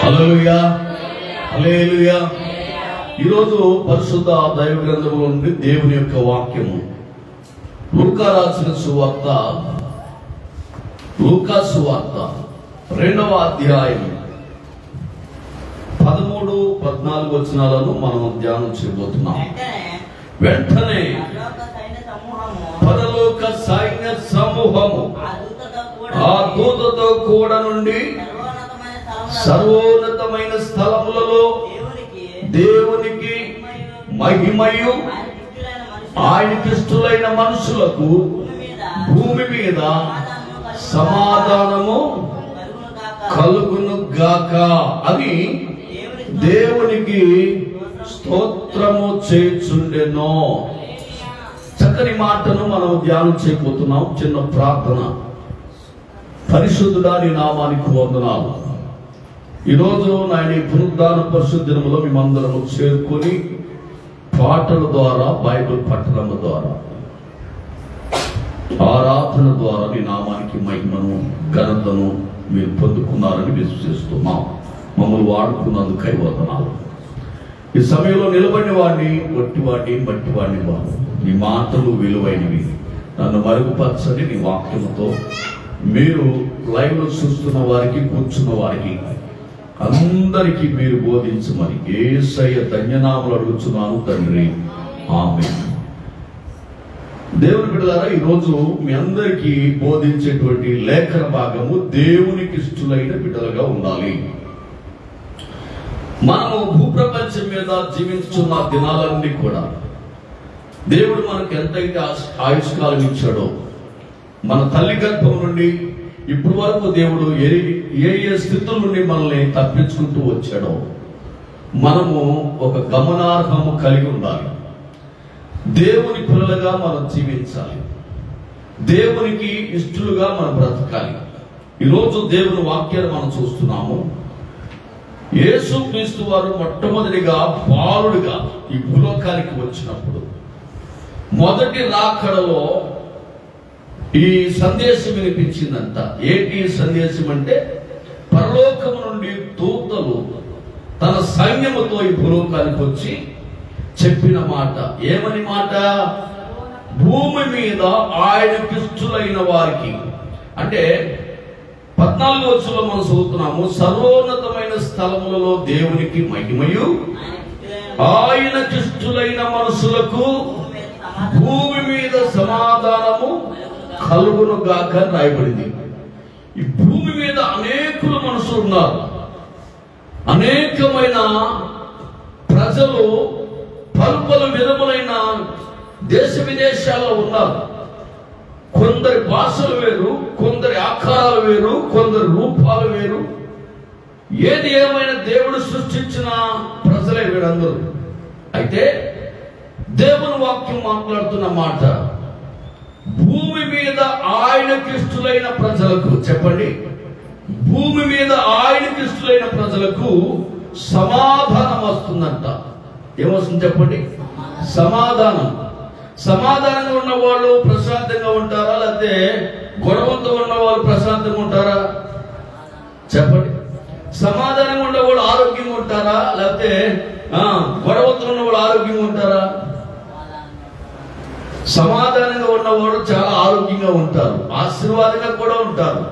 హల్లెలూయా, హల్లెలూయా. ఈరోజు పరిశుద్ధ దైవ గ్రంథంలో నుండి దేవుని యొక్క వాక్యము లూకా రాసిన సువార్త, లూకా సువార్త 2వ అధ్యాయం 13-14 వచనాలను మనం ధ్యానం చేయబోతున్నాం. వెంటనే పరలోక సైన్య సమూహము ఆ దూతతో కూడా నుండి సర్వోన్నతమైన స్థలములలో దేవునికి మహిమయు ఆయనకిష్టులైన మనుషులకు భూమి మీద సమాధానము కలుగును గాక అని దేవునికి స్తోత్రము చేయుచుండెను. చక్కని మాటను మనం ధ్యానం చేయబోతున్నాం. చిన్న ప్రార్థన. పరిశుద్ధుడా, నీ నామానికి వందనాలు. ఈరోజు నాయన పునరుద్ధాన పరిశుద్ధములో మేమందరము చేరుకొని పాటల ద్వారా, బైబిల్ పట్టణం ద్వారా, ఆరాధన ద్వారా నీ నామానికి మహిమను ఘనతను మీరు పొందుకున్నారని విశ్వసిస్తున్నాం. మమ్మల్ని వాడుకున్నందుకై వందనాలు. ఈ సమయంలో నిలబడిన వాడిని, ఒట్టివాడిని, మట్టివాడిని బాబు, నీ మాటలు విలువైనవి. నన్ను మరుగుపరచని నీ వాక్యముతో మీరు లైవ్లో చూస్తున్న వారికి, కూర్చున్న వారికి అందరికీ మీరు బోధించమని యేసయ్య ధన్యనామములు అడుగుచున్నాను తండ్రి, ఆమేన్. దేవుని బిడ్డలారా, ఈరోజు మీ అందరికీ బోధించేటువంటి లేఖన భాగము దేవునికి ఇష్టలైన బిడ్డలుగా ఉండాలి. మనము భూప్రపంచం మీద జీవించుతున్న దినాలన్నీ కూడా దేవుడు మనకు ఎంతైతే ఆయుష్కాలం ఇచ్చాడో, మన తల్లి గర్భం నుండి ఇప్పుడు వరకు దేవుడు ఏ ఏ స్థితుల నుండి మనల్ని తప్పించుకుంటూ వచ్చాడో మనము ఒక గమనార్హము కలిగి ఉండాలి. దేవుని పిల్లలుగా మనం జీవించాలి. దేవునికి ఇష్టలుగా మనం బ్రతకాలి. ఈరోజు దేవుని వాక్యాన్ని మనం చూస్తున్నాము. యేసుక్రీస్తు వారు మొట్టమొదటిగా బాలుడిగా ఈ భూలోకానికి వచ్చినప్పుడు మొదటి రాకడలో ఈ సందేశం వినిపించిందంట. ఏంటి సందేశం అంటే, పరలోకము నుండి దూతలు తన సైన్యముతో ఈ భూలోకానికి వచ్చి చెప్పిన మాట. ఏమని మాట? భూమి మీద ఆయనకిష్టులైన వారికి, అంటే 14వ వచనంలో మనం చదువుతున్నాము, సర్వోన్నతమైన స్థలములలో దేవునికి మహిమయు ఆయనకిష్టులైన మనుషులకు భూమి మీద సమాధానము కలుగును గాక రాయబడింది. ఈ భూమి మీద అనేకుల మనుషులు ఉన్నారు. అనేకమైన ప్రజలు పలు విధములైన దేశ విదేశాల్లో ఉన్నారు. కొందరి భాషలు వేరు, కొందరి ఆకారాలు వేరు, కొందరి రూపాలు వేరు. ఏది ఏమైనా దేవుడు సృష్టించిన ప్రజలే వీరందరూ. అయితే దేవుని వాక్యం మాట్లాడుతున్న మాట, భూమి మీద ఆయనకిష్టులైన ప్రజలకు, చెప్పండి, భూమి మీద ఆయనకిష్టులైన ప్రజలకు సమాధానం వస్తుందంట. ఏమొస్తుంది చెప్పండి? సమాధానం. సమాధానంగా ఉన్న వాళ్ళు ప్రశాంతంగా ఉంటారా, లేకపోతే గొడవలతో ఉన్న వాళ్ళు ప్రశాంతంగా ఉంటారా? చెప్పండి. సమాధానంగా ఉన్న వాళ్ళు ఆరోగ్యంగా ఉంటారా, లేకపోతే గొడవలతో ఉన్న వాళ్ళు ఆరోగ్యంగా ఉంటారా? సమాధానంగా ఉన్నవాడు చాలా ఆరోగ్యంగా ఉంటారు, ఆశీర్వాదంగా కూడా ఉంటారు.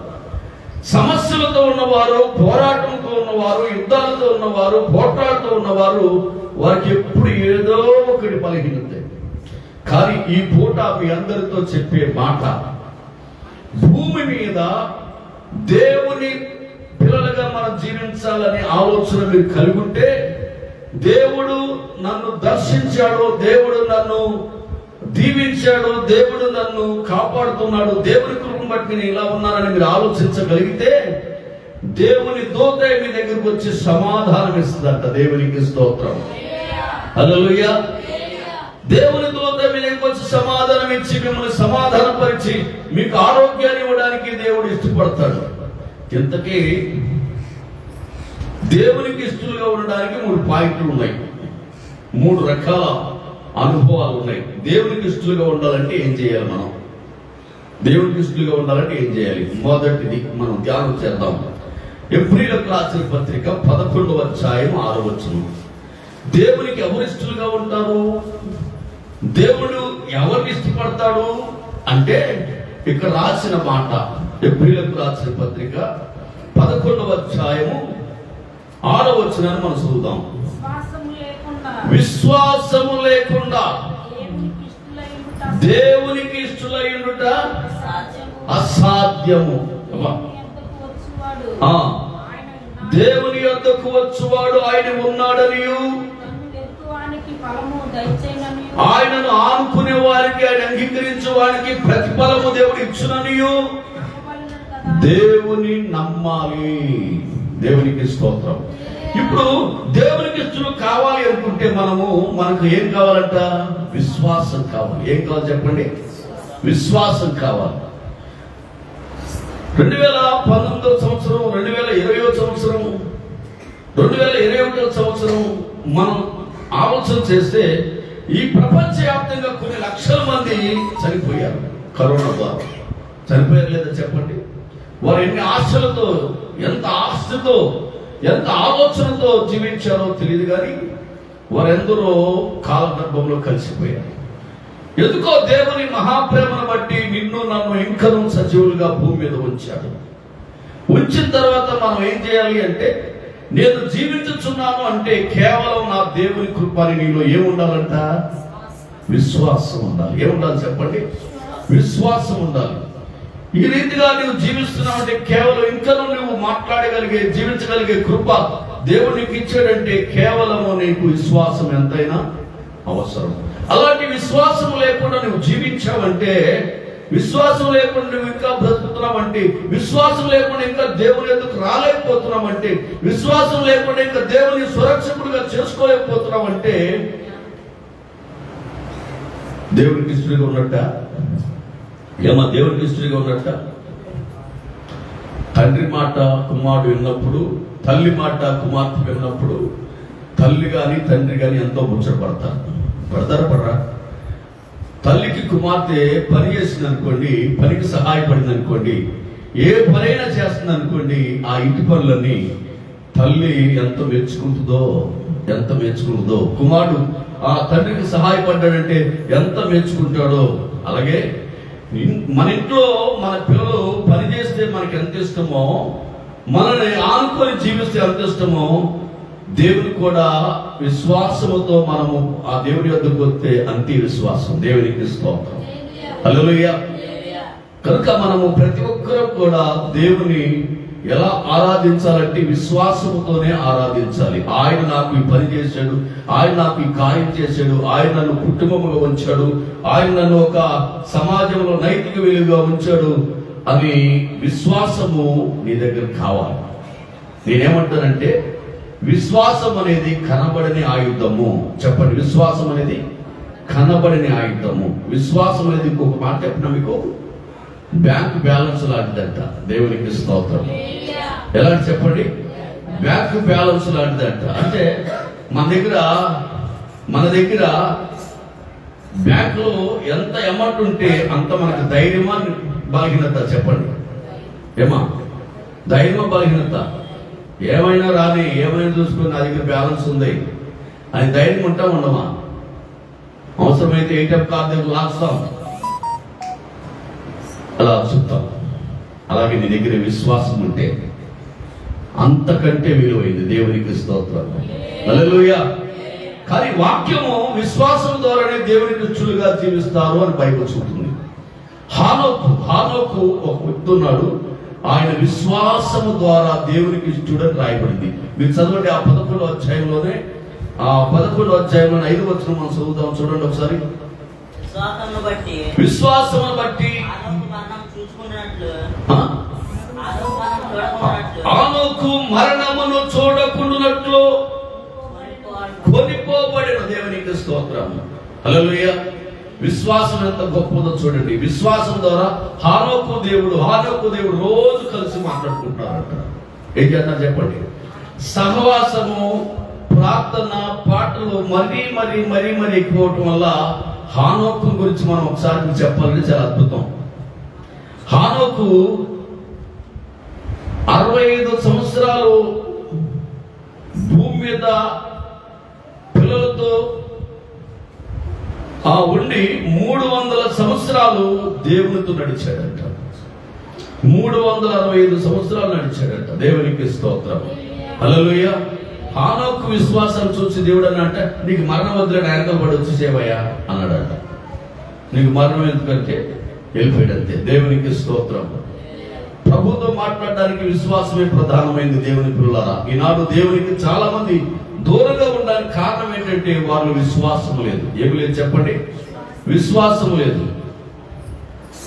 సమస్యలతో ఉన్నవారు, పోరాటంతో ఉన్నవారు, యుద్ధాలతో ఉన్నవారు, పోట్లాడుతూ ఉన్నవారు, వారికి ఎప్పుడు ఏదో ఒకటి బలహీనత. కానీ ఈ పూట మీ అందరితో చెప్పే మాట, భూమి మీద దేవుని పిల్లలుగా మనం జీవించాలనే ఆలోచన మీరు కలిగి ఉంటే, దేవుడు నన్ను దర్శించాడు, దేవుడు నన్ను దీవించాడు, దేవుడు నన్ను కాపాడుతున్నాడు, దేవుని కృపను బట్టి నేను ఇలా ఉన్నానని మీరు ఆలోచించగలిగితే, దేవుని దూత మీ దగ్గరకు వచ్చి సమాధానం ఇస్తుందంట. దేవునికి స్తోత్రం, హల్లెలూయా. దేవుని దూత మీ దగ్గరకు వచ్చి సమాధానం ఇచ్చి మిమ్మల్ని సమాధానపరిచి మీకు ఆరోగ్యాన్ని ఇవ్వడానికి దేవుడు ఇష్టపడతాడు. ఇంతకీ దేవునికి ఇష్టలుగా ఉండడానికి 3 పాయింట్లు ఉన్నాయి, 3 రకాల అనుభవాలు ఉన్నాయి. దేవునికి ఇష్టలుగా ఉండాలంటే ఏం చేయాలి? మనం దేవునికి ఇష్టలుగా ఉండాలంటే ఏం చేయాలి? మొదటిది మనం ధ్యానం చేద్దాం. ఎబ్రీయులకు రాసిన పత్రిక 11వ అధ్యాయం 6వ వచనం. దేవునికి ఎవరు ఇష్టలుగా ఉంటారు? దేవుడు ఎవరిని ఇష్టపడతాడు అంటే ఇక్కడ రాసిన మాట, ఎబ్రీయులకు రాసిన పత్రిక 11వ అధ్యాయము 6వ వచనాన్ని మనం చదువుదాం. విశ్వాసము లేకుండా దేవునికి ఇష్టలైండుట అసాధ్యము. దేవుని యొద్దకు వచ్చువాడు ఆయన ఉన్నాడనియు, ఆయనను ఆనుకునే వారికి, ఆయన అంగీకరించే వారికి ప్రతిఫలము దేవుడు ఇచ్చుననియు దేవుని నమ్మాలి. దేవునికి స్తోత్రం. ఇప్పుడు దేవునికి ఇష్టలు కావాలి అనుకుంటే మనకు ఏం కావాలంట? విశ్వాసం కావాలి. ఏం కావాలి చెప్పండి? విశ్వాసం కావాలి. 2019 సంవత్సరం, 2020 సంవత్సరం, 2021 సంవత్సరం మనం ఆలోచన చేస్తే ఈ ప్రపంచవ్యాప్తంగా కొన్ని లక్షల మంది చనిపోయారు కరోనా ద్వారా. చనిపోయారు లేదా చెప్పండి? వారు ఎన్ని ఆశలతో, ఎంత ఆస్తితో, ఎంత ఆలోచనతో జీవించారో తెలియదు, కానీ వారెందరో కాలగర్భంలో కలిసిపోయారు. ఎందుకో దేవుని మహాప్రేమను బట్టి నిన్ను నన్ను ఇంకను సజీవులుగా భూమి మీద ఉంచాడు. ఉంచిన తర్వాత మనం ఏం చేయాలి అంటే, నేను జీవించుచున్నాను అంటే కేవలం నా దేవుని కృపని నీలో ఏముండాలంట? విశ్వాసం ఉండాలి. ఏముండాలి చెప్పండి? విశ్వాసం ఉండాలి. ఈ రీతిగా నువ్వు జీవిస్తున్నావు అంటే కేవలం ఇంకా నువ్వు మాట్లాడగలిగే, జీవించగలిగే కృప దేవుడు నీకు ఇచ్చాడంటే కేవలము నీకు విశ్వాసం ఎంతైనా అవసరం. అలాంటి విశ్వాసం లేకుండా నువ్వు జీవించావంటే, విశ్వాసం లేకుండా నువ్వు ఇంకా బ్రతుకుతున్నావంటే, విశ్వాసం లేకుండా ఇంకా దేవుని ఎందుకు రాలేకపోతున్నావంటే, విశ్వాసం లేకుండా ఇంకా దేవుని సురక్షకుడిగా చేసుకోలేకపోతున్నావంటే దేవునికి ఇష్టంగా ఉన్నట్ట? ఏమా దేవునికి ఇష్టంగా ఉన్నట్ట? తండ్రి మాట కుమారుడు విన్నప్పుడు, తల్లి మాట కుమార్తె విన్నప్పుడు తల్లి గాని తండ్రి గాని ఎంతో ముచ్చటపడతారు. పడరా? తల్లికి కుమార్తె పని చేసింది అనుకోండి, పనికి సహాయపడింది అనుకోండి, ఏ పనైనా చేస్తుంది అనుకోండి, ఆ ఇంటి పనులన్నీ తల్లి ఎంత మెచ్చుకుంటుందో, కుమారుడు ఆ తండ్రికి సహాయపడ్డాడంటే ఎంత మెచ్చుకుంటాడో. అలాగే మన ఇంట్లో మన పిల్లలు పని చేస్తే మనకి ఎంత ఇష్టమో, మనల్ని ఆనుకొని జీవిస్తే ఎంత ఇష్టమో, దేవుని కూడా విశ్వాసముతో మనము ఆ దేవుని వద్దకు వస్తే అంతే విశ్వాసం. దేవునికి స్తోత్రం. హల్లెలూయా. కనుక మనము ప్రతి ఒక్కరూ కూడా దేవుని ఎలా ఆరాధించాలంటే విశ్వాసముతోనే ఆరాధించాలి. ఆయన నాకు ఈ పని చేశాడు, ఆయన నాకు ఈ కార్యం చేశాడు, ఆయన నన్ను కుటుంబముగా ఉంచాడు, ఆయన నన్ను ఒక సమాజంలో నైతిక విలువగా ఉంచాడు అని విశ్వాసము నీ దగ్గర కావాలి. నేనేమంటానంటే విశ్వాసం అనేది కనబడని ఆయుధము. చెప్పండి, విశ్వాసం అనేది కనబడని ఆయుధము. విశ్వాసం అనేది ఇంకొక మాట చెప్పిన మీకు, బ్యాంక్ బ్యాలెన్స్ లాంటిదంట. దేవునికి స్తోత్రం. ఎలాంటి చెప్పండి? బ్యాంక్ బ్యాలెన్స్ లాంటిదంట. అంటే మన దగ్గర బ్యాంకులో ఎంత అమౌంట్ ఉంటే అంత మనకు ధైర్యమా బలహీనత? చెప్పండి. ఏమా ధైర్యమా బలహీనత? ఏమైనా రాని, ఏమైనా చూసుకుని నా దగ్గర బ్యాలెన్స్ ఉంది అని ధైర్యం ఉండమా? అవసరమైతే ఏటీఎం కార్డు దగ్గర లాస్తాం, అలా చూస్తాం. అలాగే నీ దగ్గర విశ్వాసం ఉంటే అంతకంటే విలువైంది. దేవునికి స్తోత్రం. హల్లెలూయా. కానీ వాక్యము విశ్వాసం ద్వారానే దేవునికి ఇష్టలుగా జీవిస్తారు అని బైబిల్ చెబుతుంది. హానోకు ఒక వ్యక్తి ఉన్నాడు, ఆయన విశ్వాసము ద్వారా దేవునికి ఇష్టడని రాయబడింది. మీరు చదవండి ఆ 11వ అధ్యాయంలోనే, ఆ 11వ అధ్యాయంలోనే 5వ వచనం మనం చదువుతాం. చూడండి ఒకసారి. విశ్వాసమును బట్టి హానోకు మరణమును చూడకుండానట్లు కొనిపోబడిన. దేవునికి స్తోత్రం. హల్లెలూయా. విశ్వాసం ఎంత గొప్పదో చూడండి. విశ్వాసం ద్వారా హానోకు దేవుడు రోజు కలిసి మాట్లాడుకుంటున్నారంట. ఏం చేస్తారు చెప్పండి? సహవాసము, ప్రార్థన, పాటలు మరీ ఎక్కువటం వల్ల హానోకు గురించి మనం ఒకసారి చెప్పాలంటే చాలా అద్భుతం. హానోకు 65 సంవత్సరాలు భూమి మీద పిల్లలతో ఉండి 300 సంవత్సరాలు దేవునితో నడిచాడంట. 365 సంవత్సరాలు నడిచాడంట. దేవునికి స్తోత్రం. హల్లెలూయా. హానోకు విశ్వాసం చూసి దేవుడు అన్నట్ట, నీకు మరణం వద్దులేడు, ఆయనతో పడి వచ్చేసేవయ్యా అన్నాడంట. నీకు మరణం ఎందుకంటే వెళ్ళిపోయాడంతే. దేవునికి స్తోత్రం. ప్రభుతో మాట్లాడడానికి విశ్వాసమే ప్రధానమైంది. దేవుని పిల్లలారా, ఈనాడు దేవునికి చాలా మంది దూరంగా ఉండడానికి కారణం ఏంటంటే వాళ్ళు విశ్వాసం లేదు. ఏమి లేదు చెప్పండి? విశ్వాసం లేదు.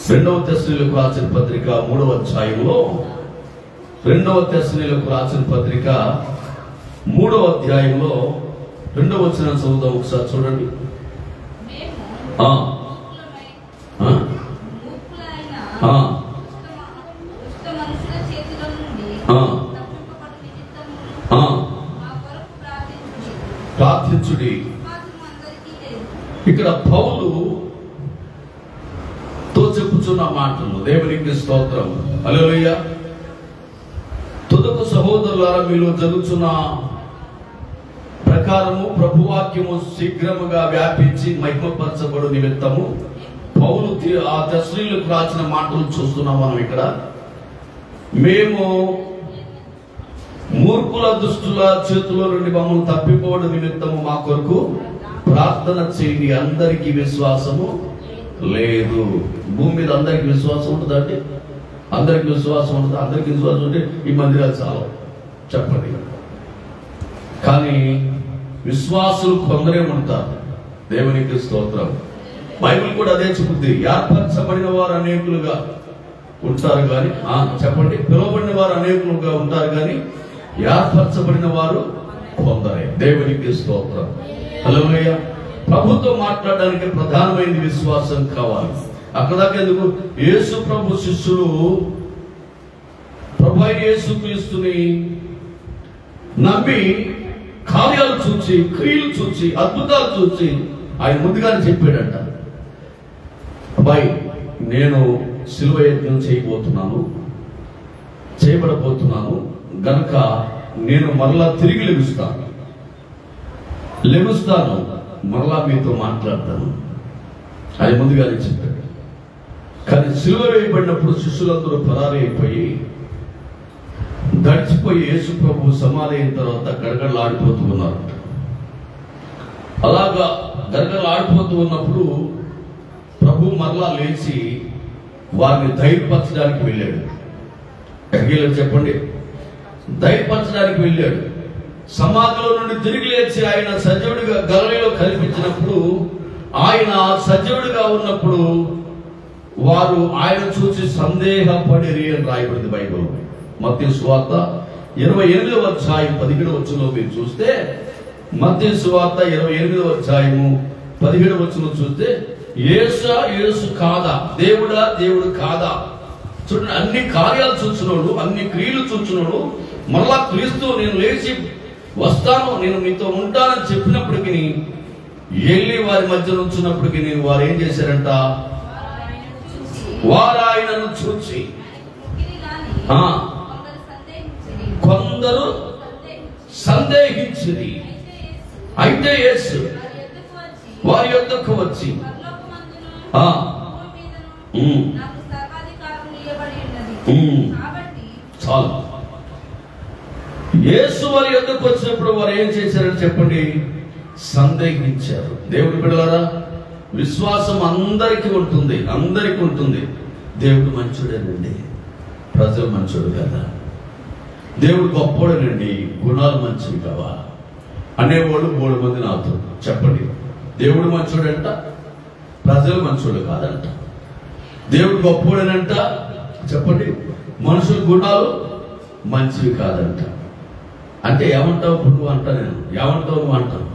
2వ తెస్సలోనికీయులకు రాసిన పత్రిక 3వ అధ్యాయంలో 2వ తెస్సలోనికీయులకు రాసిన పత్రిక 3వ అధ్యాయంలో 2వ వచనం చదువుదాం ఒకసారి చూడండి. ప్రార్థించుడి. ఇక్కడ పౌలుతో చెప్పుచున్న మాటలు. దేవునికి స్తోత్రం. హల్లెలూయా. తుదకు సహోదరులారా, మీలో జరుగుతున్న ప్రకారము ప్రభువాక్యము శీఘ్రముగా వ్యాపించి మహిమపరచబడు నిమిత్తము పౌలు ఆ తెస్సలోనికీయులకు రాసిన మాటలు చూస్తున్నాం మనం ఇక్కడ. మేము మూర్ఖుల దుష్టుల చేతిలో నుండి మమ్మల్ని తప్పిపోవడం నిమిత్తము మా కొరకు ప్రార్థన చేయండి. అందరికీ విశ్వాసము లేదు. భూమి మీద అందరికి విశ్వాసం ఉంటుందండి? అందరికి విశ్వాసం ఉంటుంది. అందరికి విశ్వాసం ఉంటే ఈ మందిరాలు చాలా చెప్పండి. కానీ విశ్వాసులు కొందరే ఉంటారు. దేవునికి స్తోత్రం. బైబిల్ కూడా అదే చెబుతుంది. ఏర్పరచబడిన వారు అనేకులుగా ఉంటారు కానీ, చెప్పండి, పిలువబడిన వారు అనేకులుగా ఉంటారు కానీ ఏర్పరచబడిన వారు కొందరే. దేవునికి స్తోత్రం. హల్లెలూయా. ప్రభుతో మాట్లాడడానికి ప్రధానమైన విశ్వాసం కావాలి. అక్కడ దాకా ఎందుకు? యేసు ప్రభు శిష్యులు ప్రభు అయిన యేసుక్రీస్తుని నమ్మి కార్యాలు చూచి, క్రియలు చూచి, అద్భుతాలు చూచి ఆయన ముందుగానే చెప్పాడంట, అబ్బాయి నేను శిలువ యజ్ఞం చేయబడబోతున్నాను గనుక నేను మరలా తిరిగి లెగుస్తాను, మరలా మీతో మాట్లాడతాను అది ముందుగానే చెప్పాడు. కానీ శిలువ వేయబడినప్పుడు శిష్యులందరూ పరారీ అయిపోయి గడిచిపోయి యేసు ప్రభు సమాధి అయిన తర్వాత గడగడలాడిపోతూ ఉన్నారు. అలాగా గడగడలాడిపోతూ ఉన్నప్పుడు ప్రభు మరలా లేచి వారిని ధైర్యపరచడానికి వెళ్ళాడు. ఎక్కడికి చెప్పండి? ధైర్యపరచడానికి వెళ్ళాడు. సమాధిలో నుండి తిరిగి లేచి ఆయన సజీవుడిగా గలిలయలో కనిపించినప్పుడు, ఆయన సజీవుడిగా ఉన్నప్పుడు వారు ఆయన చూసి సందేహపడిరి అని రాయబడింది బైబిల్. మత్తయి సువార్త 28వ అధ్యాయం 17వ వచనంలో మీరు చూస్తే, మత్తయి సువార్త 28వ అధ్యాయము 17వ వచనం చూస్తే, యేసు కాదా, దేవుడా దేవుడు కాదా? చూడండి, అన్ని కార్యాలు చూచినోడు, అన్ని క్రియలు చూచినోడు మరలా క్రీస్తు నేను లేచి వస్తాను, నేను మీతో ఉంటానని చెప్పినప్పటికీ వెళ్ళి వారి మధ్య ఉంచినప్పటికీ వారు ఏం చేశారంట? వారు ఆయనను చూచి కొందరు సందేహించిరి. అయితే యేసు వారి యొద్దకు వచ్చి చాలు. యేసు వారి యొద్దకు వచ్చినప్పుడు వారు ఏం చేశారని చెప్పండి? సందేహించారు. దేవుడి బిడ్డలారా, విశ్వాసం అందరికీ ఉంటుంది, అందరికీ ఉంటుంది. దేవుడు మంచోడేనండి, ప్రజలు మంచోడు కదా, దేవుడు గొప్పోడేనండి, గుణాలు మంచివి కావా అనేవాళ్ళు 3 మంది నాతో చెప్పండి. దేవుడు మంచోడంట, ప్రజలు మంచోడు కాదంట. దేవుడు గొప్పోడేనంట చెప్పండి, మనుషుల గుణాలు మంచివి కాదంట. అంటే ఏమంటావు ఇప్పుడు నువ్వు? అంటా నేను ఏమంటావు నువ్వు అంటావు.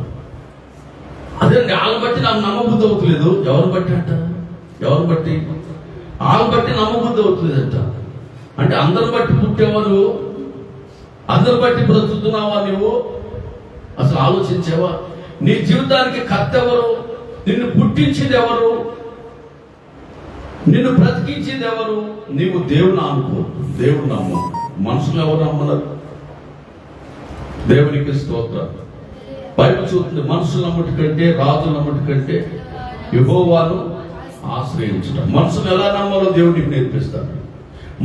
అదే వాళ్ళని బట్టి నాకు నమ్మబుద్ధి అవుతలేదు. ఎవరిని బట్టి అంట? ఎవరిని బట్టి? వాళ్ళని బట్టి నమ్మబుద్ధి అవుతలేదంట. అంటే అందరిని బట్టి పుట్టేవా నువ్వు? అందరిని బట్టి బ్రతుకుతున్నావా నువ్వు? అసలు ఆలోచించేవా? నీ జీవితానికి కర్త ఎవరు? నిన్ను పుట్టించేది ఎవరు? నిన్ను బ్రతికించేది ఎవరు? నీవు దేవుని అనుకో, దేవుడు నమ్ము. మనుషులు ఎవరు నమ్మన్నారు? దేవునికి స్తోత్రం. బైబిల్ చూస్తుంది, మనుషులు నమ్మటి కంటే రాజులు నమ్మటి కంటే యెహోవాను ఆశ్రయించడం. మనుషులు ఎలా నమ్మాలో దేవుడికి నేర్పిస్తాడు.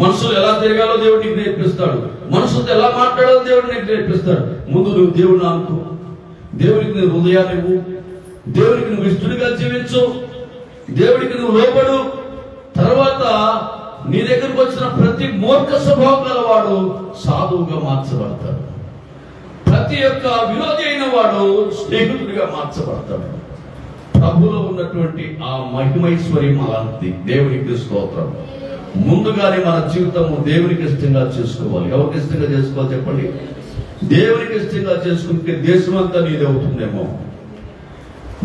మనుషులు ఎలా తిరగాలో దేవుడికి నేర్పిస్తాడు. మనుషులతో ఎలా మాట్లాడాలో దేవుడికి నేర్పిస్తాడు. ముందు నువ్వు దేవుడిని అనుకో, దేవుడికి నీ హృదయాన్ని ఇవ్వు, దేవుడికి నువ్వు ఇష్టడిగా జీవించు, దేవుడికి నువ్వు లోపడు. తర్వాత నీ దగ్గరకు వచ్చిన ప్రతి మూర్ఖ స్వభావం గలవాడు సాధువుగా మార్చబడతాడు. ప్రతి ఒక్క విరోధి అయిన వాడు స్నేహితుడిగా మార్చబడతాడు. ప్రభులో ఉన్నటువంటి ఆ మహిమైశ్వర్యం అలాంటిది. దేవునికి స్తోత్రం. ముందుగానే మన జీవితము దేవునికి ఇష్టంగా చేసుకోవాలి. ఎవరికి ఇష్టంగా చేసుకోవాలి చెప్పండి? దేవునికి ఇష్టంగా చేసుకుంటే దేశం అంతా నీది అవుతుందేమో.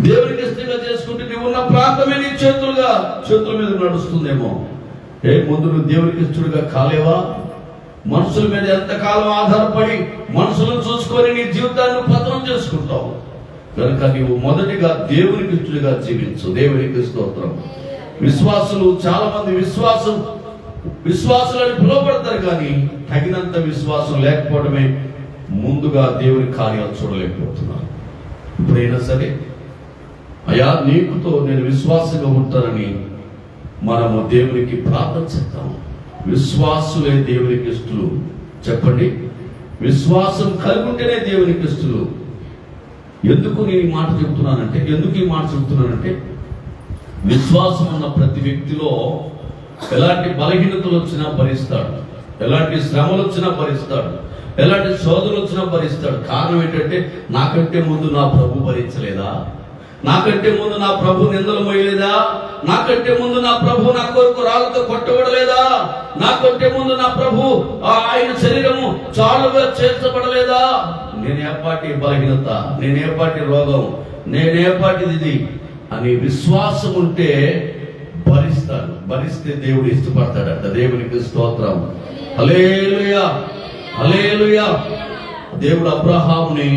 దేవునికి ఇష్టంగా చేసుకుంటే నీవు ఉన్న ప్రాంతమే నీ చేతుల మీద నడుస్తుందేమో. ముందు నువ్వు దేవునికి ఇష్టడుగా కాలేవా? మనుషుల మీద ఎంతకాలం ఆధారపడి మనుషులను చూసుకొని నీ జీవితాన్ని పతనం చేసుకుంటావు. కనుక నీవు మొదటిగా దేవునికి ఇష్టడుగా జీవించు. దేవునికి స్తోత్రం. విశ్వాసులు చాలా మంది విశ్వాసులని పిలువబడతారు, కానీ తగినంత విశ్వాసం లేకపోవడమే ముందుగా దేవుని కార్యాలు చూడలేకపోతున్నారు. ఇప్పుడైనా సరే అయ్యా నీకుతో నేను విశ్వాసంగా ఉంటానని మనము దేవునికి ప్రార్థన చేద్దాం. విశ్వాసులే దేవునికి ఇష్టలు. చెప్పండి, విశ్వాసం కలిగి ఉంటేనే దేవునికి ఇష్టలు. ఎందుకు నేను ఈ మాట చెబుతున్నానంటే విశ్వాసం ఉన్న ప్రతి వ్యక్తిలో ఎలాంటి బలహీనతలు వచ్చినా భరిస్తాడు, ఎలాంటి శ్రమలు వచ్చినా భరిస్తాడు, ఎలాంటి శోధనలు వచ్చినా భరిస్తాడు. కారణం ఏంటంటే నాకంటే ముందు నా ప్రభు భరించలేదా? నాకంటే ముందు నా ప్రభు నిందలు మోయలేదా? నాకంటే ముందు నా ప్రభు నా కొరకు రాళ్ళతో కొట్టబడలేదా? నాకంటే ముందు నా ప్రభు ఆయన శరీరము చాలుగా చేర్చబడలేదా? నేనేపాటి బలహీనత, నేనేపాటి రోగం, నేనేపాటిది ఇది అని విశ్వాసం ఉంటే భరిస్తాడు. భరిస్తే దేవుడు ఇష్టపడతాడట. దేవునికి స్తోత్రం. హల్లెలూయా, హల్లెలూయా. దేవుడు అబ్రహాముని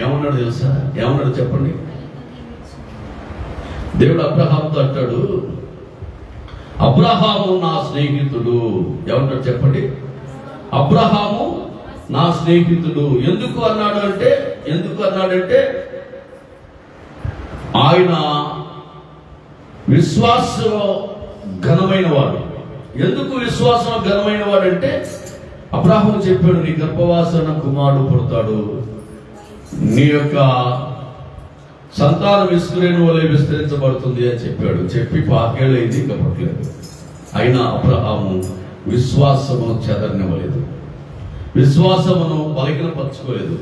ఏమన్నాడు తెలుసా? ఏమన్నాడు చెప్పండి? దేవుడు అబ్రహాముతో అంటాడు, అబ్రహాము నా స్నేహితుడు. ఏమంటాడు చెప్పండి? అబ్రహాము నా స్నేహితుడు. ఎందుకు అన్నాడంటే ఆయన విశ్వాసం ఘనమైన వాడు. ఎందుకు విశ్వాసం ఘనమైన వాడంటే అబ్రహాము చెప్పాడు, నీ గర్భవాసన కుమారుడు పుడతాడు, నీ యొక్క సంతానం ఇస్రాయేలు వలె విస్తరించబడుతుంది అని చెప్పాడు. చెప్పి 5 ఏళ్ళు అయింది, ఇంకా పుట్టలేదు. అయినా అబ్రహాము విశ్వాసమును చెదరనివ్వలేదు, విశ్వాసమును బలహీనపరచుకోలేదు.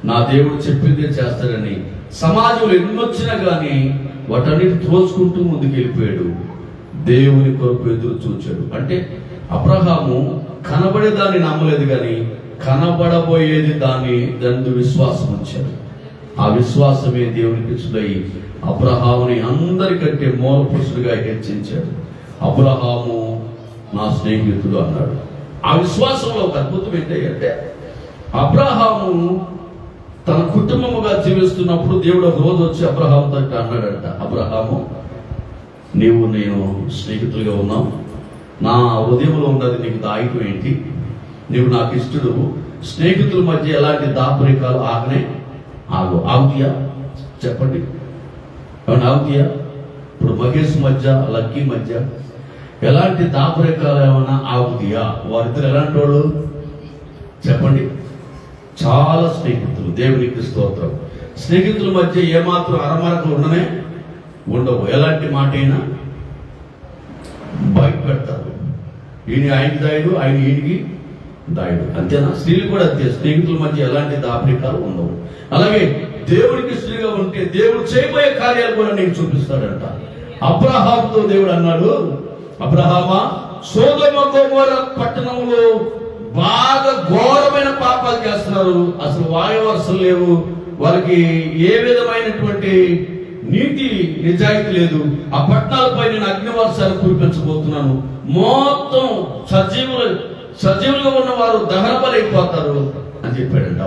నా దేవుడు చెప్పిందే చేస్తాడని సమాజంలో ఎన్నొచ్చినా కానీ వాటన్నిటి తోచుకుంటూ ముందుకు వెళ్ళిపోయాడు. దేవుని కొరకు ఎదురు చూచాడు. అంటే అబ్రహాము కనబడేదాన్ని నమ్మలేదు, కానీ కనబడబోయేది దాన్ని విశ్వాసం ఉంచాడు. ఆ విశ్వాసమే దేవునికి ఇష్టమై అబ్రహాముని అందరికంటే మూల పురుషుడిగా హెచ్చించాడు. అబ్రహాము నా స్నేహితుడు అన్నాడు. ఆ విశ్వాసంలో ఒక అద్భుతం ఏంటంటే అబ్రహాము తన కుటుంబముగా జీవిస్తున్నప్పుడు దేవుడు ఒక రోజు వచ్చి అబ్రహాముతో అన్నాడంట, అబ్రహాము నీవు నేను స్నేహితులుగా ఉన్నావు, నా హృదయంలో ఉన్నది నీకు దాయితం ఏంటి? నీవు నాకు ఇష్టడు. స్నేహితుల మధ్య ఎలాంటి దాపరికాలు ఆగుతీయా చెప్పండి? ఏమన్నా ఆగుతీయా? ఇప్పుడు మహేష్ మధ్య లక్కీ మధ్య ఎలాంటి దాపరికాలు ఏమైనా ఆగుతీయా? వారిద్దరు ఎలాంటి వాళ్ళు చెప్పండి? చాలా స్నేహితులు. దేవునికి స్తోత్రం. స్నేహితుల మధ్య ఏమాత్రం అరమరకు ఉండవు. ఎలాంటి మాట అయినా బయట పెడతారు. ఈయన ఆయనకి దాయుడు, ఆయన ఈయనకి దాయుడు. అంతేనా? స్త్రీలు కూడా అంతే. స్నేహితుల మధ్య ఎలాంటి దాపరికాలు ఉండవు. అలాగే దేవుడికి స్త్రీగా ఉంటే దేవుడు చేయబోయే కార్యాలు కూడా నీకు చూపిస్తాడంట. అబ్రహాముతో దేవుడు అన్నాడు, అబ్రహామా, సొదొమ గొమొర్రా పట్టణంలో బాగా ఘోరమైన పాపాలు చేస్తున్నారు. అసలు వాయువర్షం లేవు, వారికి ఏ విధమైనటువంటి నీతి నిజాయితీ లేదు. ఆ పట్టణాలపై నేను అగ్నివర్షాలు కురిపించబోతున్నాను. మొత్తం సజీవులుగా ఉన్న వారు దహనబలైపోతారు అని చెప్పాడంట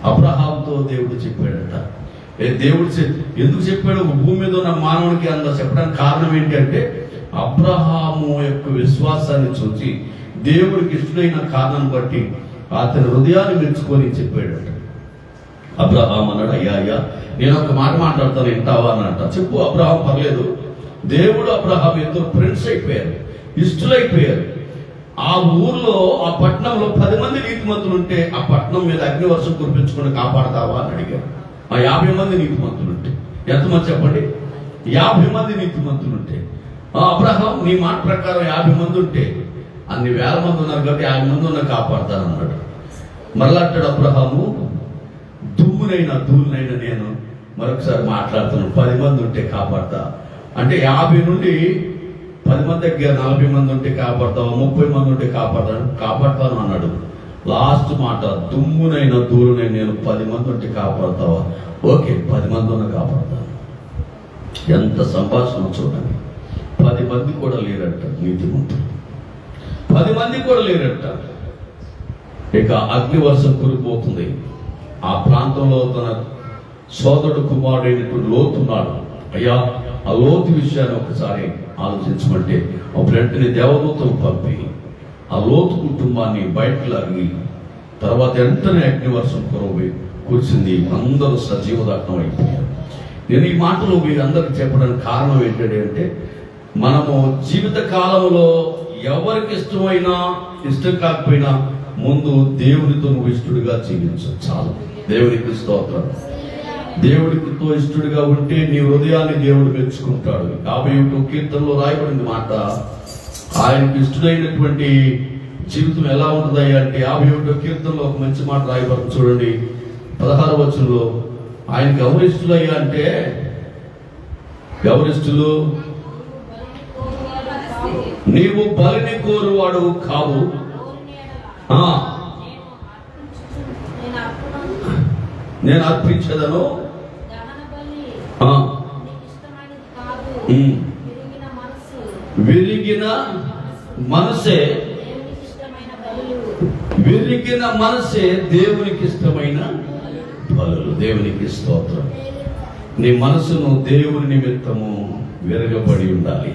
అబ్రహాముతో దేవుడు చెప్పాడంట. దేవుడు ఎందుకు చెప్పాడు? భూమి మీద ఉన్న మానవునికి అంత చెప్పడానికి కారణం ఏంటి అంటే అబ్రహాము యొక్క విశ్వాసాన్ని చూసి దేవుడికి ఇష్టమైన కారణాన్ని బట్టి అతని హృదయాన్ని మెచ్చుకొని చెప్పాడట. అబ్రహాం అన్నాడు, అయ్యా అయ్యా నేను ఒక మాట మాట్లాడతాను, వింటావా అన్నట. చెప్పు అబ్రహాం, పర్లేదు. దేవుడు అబ్రహాం ఇద్దరు ఫ్రెండ్స్ అయిపోయారు, ఇష్టలైపోయారు. ఆ ఊర్లో ఆ పట్టణంలో 10 మంది నీతిమంతులు ఉంటే ఆ పట్టణం మీద అగ్నివర్షం కురిపించుకుని కాపాడతావా అని అడిగారు. ఆ 50 మంది నీతిమంతులు ఉంటే, ఎంతమంది చెప్పండి? 50 మంది నీతిమంతులు ఉంటే, అబ్రహాం నీ మాట ప్రకారం 50 మంది ఉంటే, అన్ని వేల మంది ఉన్నారు కాబట్టి 50 మంది ఉన్న కాపాడతానన్నాడు. మరలా అంటాడు అబ్రహాము, దుమ్మునైనా ధూళినైనా నేను మరొకసారి మాట్లాడుతున్నాను, 10 మంది ఉంటే కాపాడతా అంటే 50 నుండి 10 మంది దగ్గర 40 మంది ఉంటే కాపాడతావా, 30 మంది ఉంటే కాపాడతాను అన్నాడు. లాస్ట్ మాట, దుమ్మునైనా ధూళినైనా నేను 10 మంది ఉంటే కాపాడతావా? ఓకే, 10 మంది ఉన్న కాపాడతాను. ఎంత సంభాషణ చూడండి. 10 మంది కూడా లేరట నీతిమంతులు, 10 మంది కూడా లేరట. ఇక అగ్నివర్షం కురిపోతుంది. ఆ ప్రాంతంలో తన సోదరుడు కుమారుడైనటువంటి లోతున్నాడు. అయ్యా ఆ లోతు విషయాన్ని ఒకసారి ఆలోచించమంటే అప్పుడు వెంటనే దేవదూతను పంపి ఆ లోతు కుటుంబాన్ని బయటకు లాగి తర్వాత వెంటనే అగ్నివర్షం కురిసింది. అందరూ సజీవ దగ్నం అయిపోయారు. నేను ఈ మాటలు మీకు అందరికి చెప్పడానికి కారణం ఏంటంటే, మనము జీవిత కాలంలో ఎవరికి ఇష్టమైనా ఇష్టం కాకపోయినా ముందు దేవునితో నువ్వు ఇష్టడుగా జీవించు చాలు. దేవునికి స్తోత్రం. దేవుడితో ఇష్టడుగా ఉంటే నీ హృదయాన్ని దేవుడు మెచ్చుకుంటాడు. 51 కీర్తనలో రాయబడింది మాట, ఆయనకి ఇష్టడైనటువంటి జీవితం ఎలా ఉంటుందయ్యా అంటే 51 కీర్తనలో ఒక మంచి మాట రాయబడింది చూడండి. 16వ వచనంలో ఆయనకి ఎవరు ఇష్టలయ్యా అంటే, ఎవరిష్టులు? నీవు బలిని కోరువాడు కావు, నేను అర్పించదను, విరిగిన మనసే దేవునికి ఇష్టమైన బలులు. దేవునికి స్తోత్రం. నీ మనసును దేవుని నిమిత్తము విరగబడి ఉండాలి.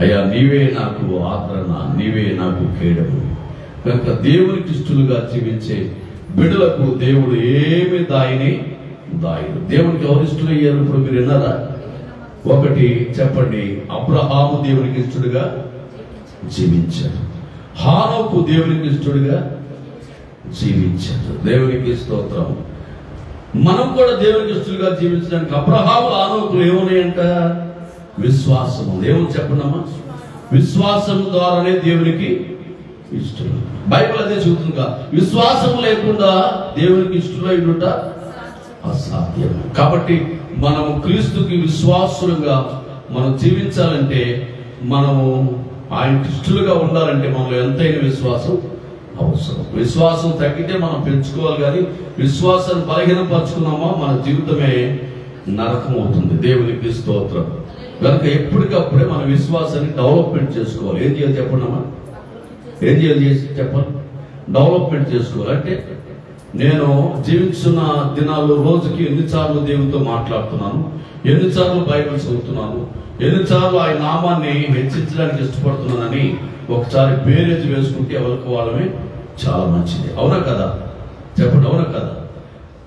అయ్యా నీవే నాకు ఆదరణ, నీవే నాకు కేడము. కనుక దేవునికి ఇష్టలుగా జీవించే బిడ్డలకు దేవుడు ఏమి దాయని దాయడు. దేవునికి ఎవరు ఇష్టలయ్యారు ఇప్పుడు మీరు విన్నారా? ఒకటి చెప్పండి, అబ్రహాము దేవునికి ఇష్టడుగా జీవించాడు, హానోకు దేవునికి ఇష్టడుగా జీవించాడు. దేవునికి స్తోత్రం. మనం కూడా దేవునికి ఇష్టలుగా జీవించడానికి అబ్రహాము హానోకులు ఏమున్నాయంట? విశ్వాసము. దేవుని చెప్పండమ్మా, విశ్వాసం ద్వారానే దేవునికి ఇష్టలు. బైబిల్ అదే చెబుతుందిగా, విశ్వాసం లేకుండా దేవునికి ఇష్టలై ఉండుట అసాధ్యం. కాబట్టి మనము క్రీస్తుకి విశ్వాసులుగా మనం జీవించాలంటే, మనము ఆయనకి ఇష్టలుగా ఉండాలంటే మనలో ఎంతైనా విశ్వాసం అవసరం. విశ్వాసం తగ్గితే మనం పెంచుకోవాలి, కానీ విశ్వాసాన్ని బలహీనపరుచుకున్నామా మన జీవితమే నరకం అవుతుంది. దేవునికి స్తోత్రం. కనుక ఎప్పటికప్పుడే మన విశ్వాసాన్ని డెవలప్మెంట్ చేసుకోవాలి. ఏం చేయాలి చెప్పండమ్మా? ఏం చేయాలి చెప్పండి? డెవలప్మెంట్ చేసుకోవాలి. అంటే నేను జీవిస్తున్న దినాల్లో రోజుకి ఎన్నిసార్లు దేవునితో మాట్లాడుతున్నాను, ఎన్నిసార్లు బైబిల్ చదువుతున్నాను, ఎన్నిసార్లు ఆయన నామాన్ని హెచ్చించడానికి ఇష్టపడుతున్నానని ఒకసారి బేరేజ్ వేసుకుంటే ఎవరికి వాళ్ళమే చాలా మంచిది. అవునా కదా? చెప్పండి, అవునా కదా?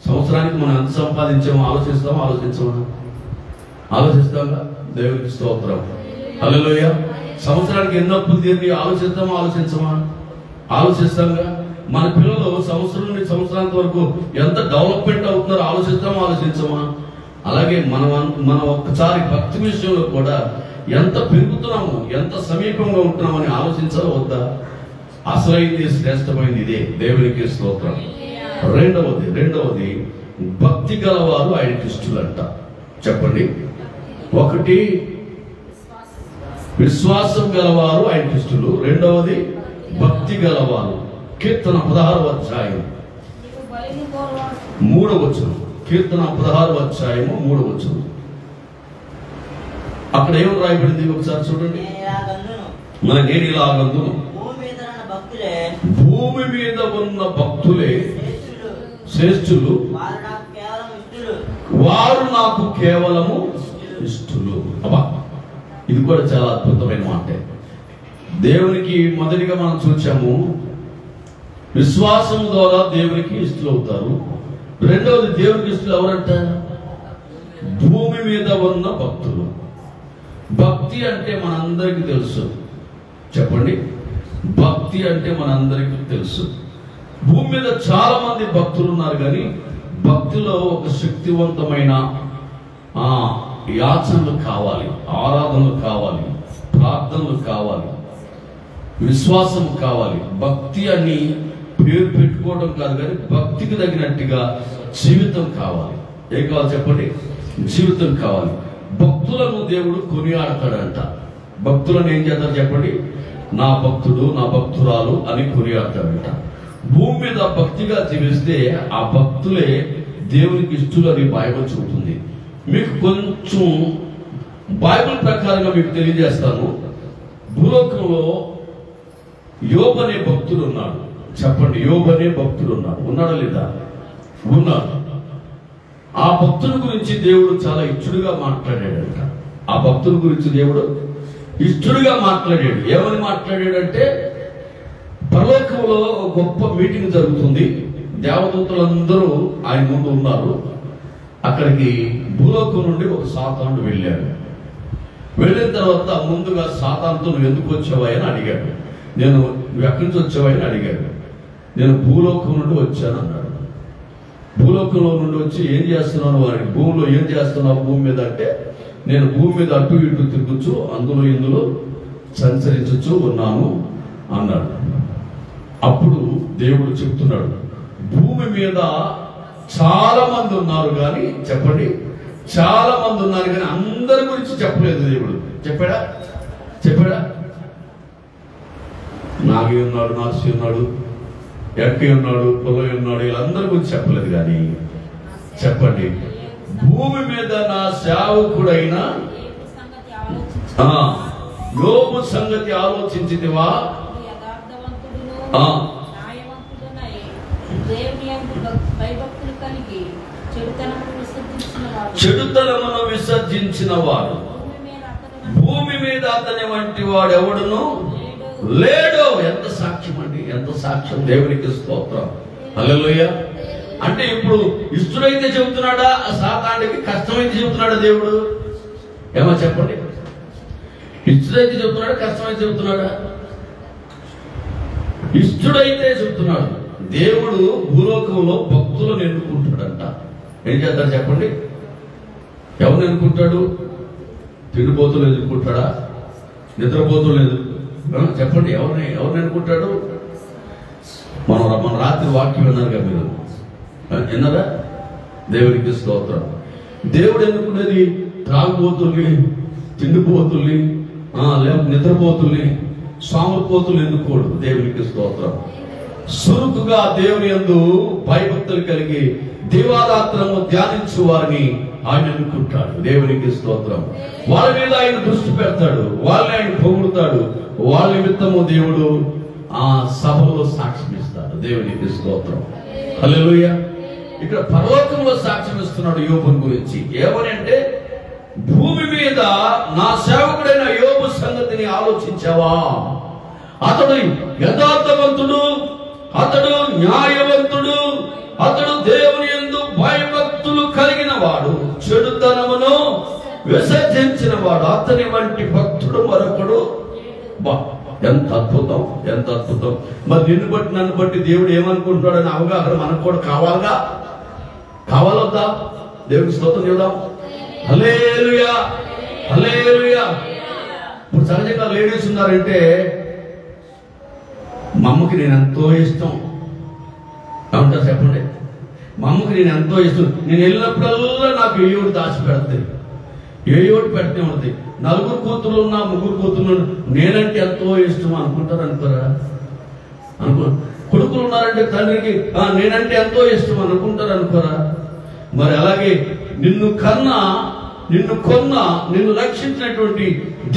సంవత్సరానికి మనం ఎంత సంపాదించామో ఆలోచిస్తామా? ఆలోచిస్తాంగా? దేవునికి స్తోత్రం. హల్లెలూయా. సంవత్సరానికి ఎన్ని అప్పులు తీరి ఆలోచించమా? ఆలోచిస్తాంగా. మన పిల్లలు సంవత్సరం నుండి సంవత్సరానికి వరకు ఎంత డెవలప్మెంట్ అవుతున్నారో ఆలోచించమా? అలాగే మనం ఒక్కసారి భక్తి విషయంలో కూడా ఎంత పెరుగుతున్నాము, ఎంత సమీపంగా ఉంటున్నామని ఆలోచించాలో వద్దా? అసలైంది శ్రేష్టమైనది ఇదే. దేవునికి స్తోత్రం. రెండవది భక్తి గలవారు ఆయనకి ఇష్టలంట. చెప్పండి. ఒకటి విశ్వాసం గలవారు ఆయనకి ఇష్టలు, రెండవది భక్తి గలవారు. కీర్తన 16వ అధ్యాయం 3వ వచనం. కీర్తన 16వ అధ్యాయము 3వ వచనం. అక్కడ ఏం రాయబడింది ఒకసారి చూడండి. నేను ఇలాగందును, భూమి మీద ఉన్న భక్తులే శ్రేష్ఠులు, వారు నాకు కేవలము ఇష్టలు. అబ్బా, ఇది కూడా చాలా అద్భుతమైన మాట. దేవునికి మొదటిగా మనం చూసాము, విశ్వాసం ద్వారా దేవునికి ఇష్టలు అవుతారు. రెండవది, దేవునికి ఇష్టలు ఎవరంట? భూమి మీద ఉన్న భక్తులు. భక్తి అంటే మనందరికీ తెలుసు. చెప్పండి, భక్తి అంటే మనందరికీ తెలుసు. భూమి మీద చాలా మంది భక్తులు ఉన్నారు, కానీ భక్తిలో ఒక శక్తివంతమైన యాచనలు కావాలి, ఆరాధనలు కావాలి, ప్రార్థనలు కావాలి, విశ్వాసం కావాలి. భక్తి అని పేరు పెట్టుకోవడం కాదు, కానీ భక్తికి తగినట్టుగా జీవితం కావాలి. ఏం కావాలి చెప్పండి? జీవితం కావాలి. భక్తులను దేవుడు కొనియాడతాడంట. భక్తులను ఏం చేస్తారు చెప్పండి? నా భక్తుడు, నా భక్తురాలు అని కొనియాడతాడంట. భూమి మీద భక్తిగా జీవిస్తే ఆ భక్తులే దేవునికి ఇష్టలని బైబిల్ చెబుతుంది. మీకు కొంచెం బైబిల్ ప్రకారంగా మీకు తెలియజేస్తాను. భూలోకంలో యోబు అనే భక్తుడు ఉన్నాడు. చెప్పండి, యోబు అనే భక్తుడు ఉన్నాడు. ఉన్నాడా లేదా? ఉన్నాడు. ఆ భక్తుని గురించి దేవుడు చాలా ఇష్టడుగా మాట్లాడాడంట. ఆ భక్తుని గురించి దేవుడు ఇష్టడుగా మాట్లాడాడు. ఏమని మాట్లాడాడంటే, పరలోకంలో గొప్ప మీటింగ్ జరుగుతుంది, దేవదూతలందరూ ఆయన ముందు ఉన్నారు. అక్కడికి భూలోకం నుండి ఒక సాతానుడు వెళ్ళాడు. వెళ్ళిన తర్వాత ముందుగా సాతానుతో నువ్వు ఎందుకు వచ్చావా అని అడిగాడు. నువ్వు ఎక్కడి నుంచి వచ్చావా అని అడిగాడు. నేను భూలోకం నుండి వచ్చాను అన్నాడు. భూలోకంలో నుండి వచ్చి ఏం చేస్తున్నాను వారికి, భూమిలో ఏం చేస్తున్నావు భూమి మీద అంటే, నేను భూమి మీద అటు ఇటు తిరుగుచు అందులో ఇందులో సంచరించుచు ఉన్నాను అన్నాడు. అప్పుడు దేవుడు చెప్తున్నాడు, భూమి మీద చాలా మంది ఉన్నారు కానీ, చెప్పండి, చాలా మంది ఉన్నారు కానీ అందరి గురించి చెప్పలేదు దేవుడు. చెప్పాడా? చెప్పాడా? నాగి ఉన్నాడు, నాసి ఉన్నాడు, ఎక్కి ఉన్నాడు, పొలై ఉన్నాడు, వీళ్ళందరి గురించి చెప్పలేదు. కానీ చెప్పండి, భూమి మీద నా సేవకుడైన యోబు సంగతి ఆలోచించితివా? చెడుతనమును విసర్జించిన వాడు, భూమి మీద అతని వంటి వాడు ఎవడును లేడు. ఎంత సాక్ష్యం అండి, ఎంత సాక్ష్యం! దేవునికి స్తోత్రం, హల్లెలూయా. అంటే ఇప్పుడు ఇష్టడైతే చెబుతున్నాడా, సాతానుడికి కష్టమైతే చెబుతున్నాడా దేవుడు? ఏమో చెప్పండి, ఇష్టడైతే చెబుతున్నాడా, కష్టమైతే చెబుతున్నాడా? ఇష్టడైతే చెబుతున్నాడు. దేవుడు భూలోకంలో భక్తులను ఎన్నుకుంటాడంట. ఏం చేస్తాడు చెప్పండి? ఎవరిని ఎన్నుకుంటాడు? తిండిపోతులు ఎన్నుకుంటాడా? నిద్రపోతులు చెప్పండి, ఎవరిని ఎన్నుకుంటాడు? మన రాత్రి వాక్యం విన్నారు కదా మీరు, విన్నారా? దేవునికి స్తోత్రం. దేవుడు ఎన్నుకునేది త్రాగుబోతుల్ని, తిండిపోతుల్ని, లేకపోతే నిద్రపోతుల్ని, సామర్పోతులు ఎన్నుకోడు. దేవునికి స్తోత్రం. సురుకుగా దేవుని యందు భయభక్తులు కలిగి దివారాత్రము ధ్యానించు వారిని ఆయన ఎన్నుకుంటాడు. దేవునికి స్తోత్రం. వాళ్ళ మీద ఆయన దృష్టి పెడతాడు, వాళ్ళని ఆయన పొగుడుతాడు, వాళ్ళ నిమిత్తము దేవుడు ఆ సభలో సాక్ష్యం ఇస్తాడు. దేవునికి స్తోత్రం, హల్లెలూయా. ఇక్కడ పరలోకంలో సాక్ష్యం ఇస్తున్నాడు యోబుని గురించి. ఏమని అంటే, భూమి మీద నా సేవకుడైన యోబు సంగతిని ఆలోచించావా? అతడు యథార్థవంతుడు, అతడు న్యాయవంతుడు, అతడు దేవుని యందు భయభక్తులు కలిగిన వాడు, చెడుతనమును విసర్జించిన వాడు, అతని వంటి భక్తుడు మరొకడు. ఎంత అద్భుతం, ఎంత అద్భుతం! మరి నిన్ను బట్టి నన్ను బట్టి దేవుడు ఏమనుకుంటున్నాడని అవగాహన మనకు కూడా కావాలిగా, కావాలొద్దా? దేవుడికి స్తోత్రం చెబుదాం. హల్లెలూయా, హల్లెలూయా. ఇప్పుడు సహజంగా లేడీస్ ఉన్నారంటే, మా అమ్మకి నేను ఎంతో ఇష్టం ఏమంటారు చెప్పండి? మా అమ్మకి నేను ఎంతో ఇష్టం, నేను వెళ్ళినప్పుడల్లా నాకు ఏ ఒకటి దాచి పెడతాయి, ఏ ఒకటి పెడతానే ఉంటుంది. నలుగురు కూతురు ఉన్నా, ముగ్గురు కూతురు నేనంటే ఎంతో ఇష్టం అనుకుంటారు, అనుకోరా? కొడుకులు ఉన్నారంటే తండ్రికి నేనంటే ఎంతో ఇష్టం అనుకుంటారు, అనుకోరా? మరి అలాగే నిన్ను కొన్న నిన్ను రక్షించినటువంటి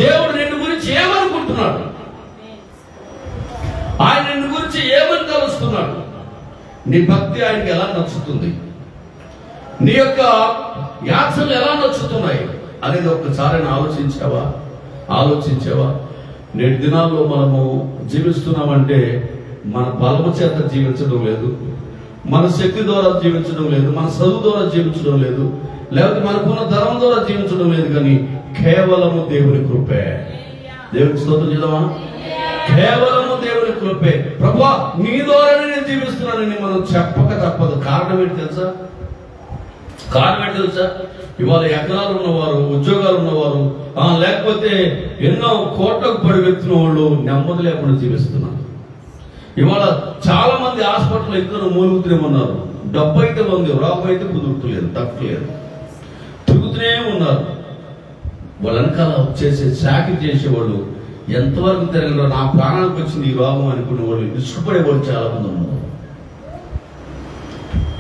దేవుడు నిన్ను గురించి ఏమనుకుంటున్నాడు? ఆయన నిన్ను గురించి ఏమని తలుస్తున్నాడు? నీ భక్తి ఆయనకి ఎలా నచ్చుతుంది? నీ యొక్క యాచనలు ఎలా నచ్చుతున్నాయి అనేది ఒక్కసారి ఆలోచించావా? నేటి దినాల్లో మనము జీవిస్తున్నామంటే మన బలము చేత జీవించడం లేదు, మన శక్తి ద్వారా జీవించడం లేదు, మన చదువు ద్వారా జీవించడం లేదు, లేకపోతే మనకున్న ధనం ద్వారా జీవించడం లేదు, కానీ కేవలము దేవుని కృపే. దేవునికి స్తోత్రం చేద్దామా? కేవలము దేవుని కృపే. ప్రభువా నీ ద్వారానే నేను జీవిస్తున్నానని మనం చెప్పక తప్పదు. కారణం ఏంటి తెలుసా? ఇవాళ ఎకరాలు ఉన్నవారు, ఉద్యోగాలు ఉన్నవారు, లేకపోతే ఎన్నో కోట్లకు పడివెత్తిన వాళ్ళు నెమ్మది లేకుండా జీవిస్తున్నారు. ఇవాళ చాలా మంది హాస్పిటల్ ఇద్దరు మూలుగుతూనే ఉన్నారు. డబ్బు అయితే ఉంది, రోగం అయితే కుదురుతలేదు, తప్పలేదు, తిరుగుతూనే ఉన్నారు. వాళ్ళ వెనకాల చేసే చాకరీ చేసేవాళ్ళు ఎంతవరకు తిరగలో నా ప్రాణానికి వచ్చింది ఈ రోగం అనుకునే వాళ్ళు ఇష్టపడేవాళ్ళు చాలా మంది ఉన్నారు.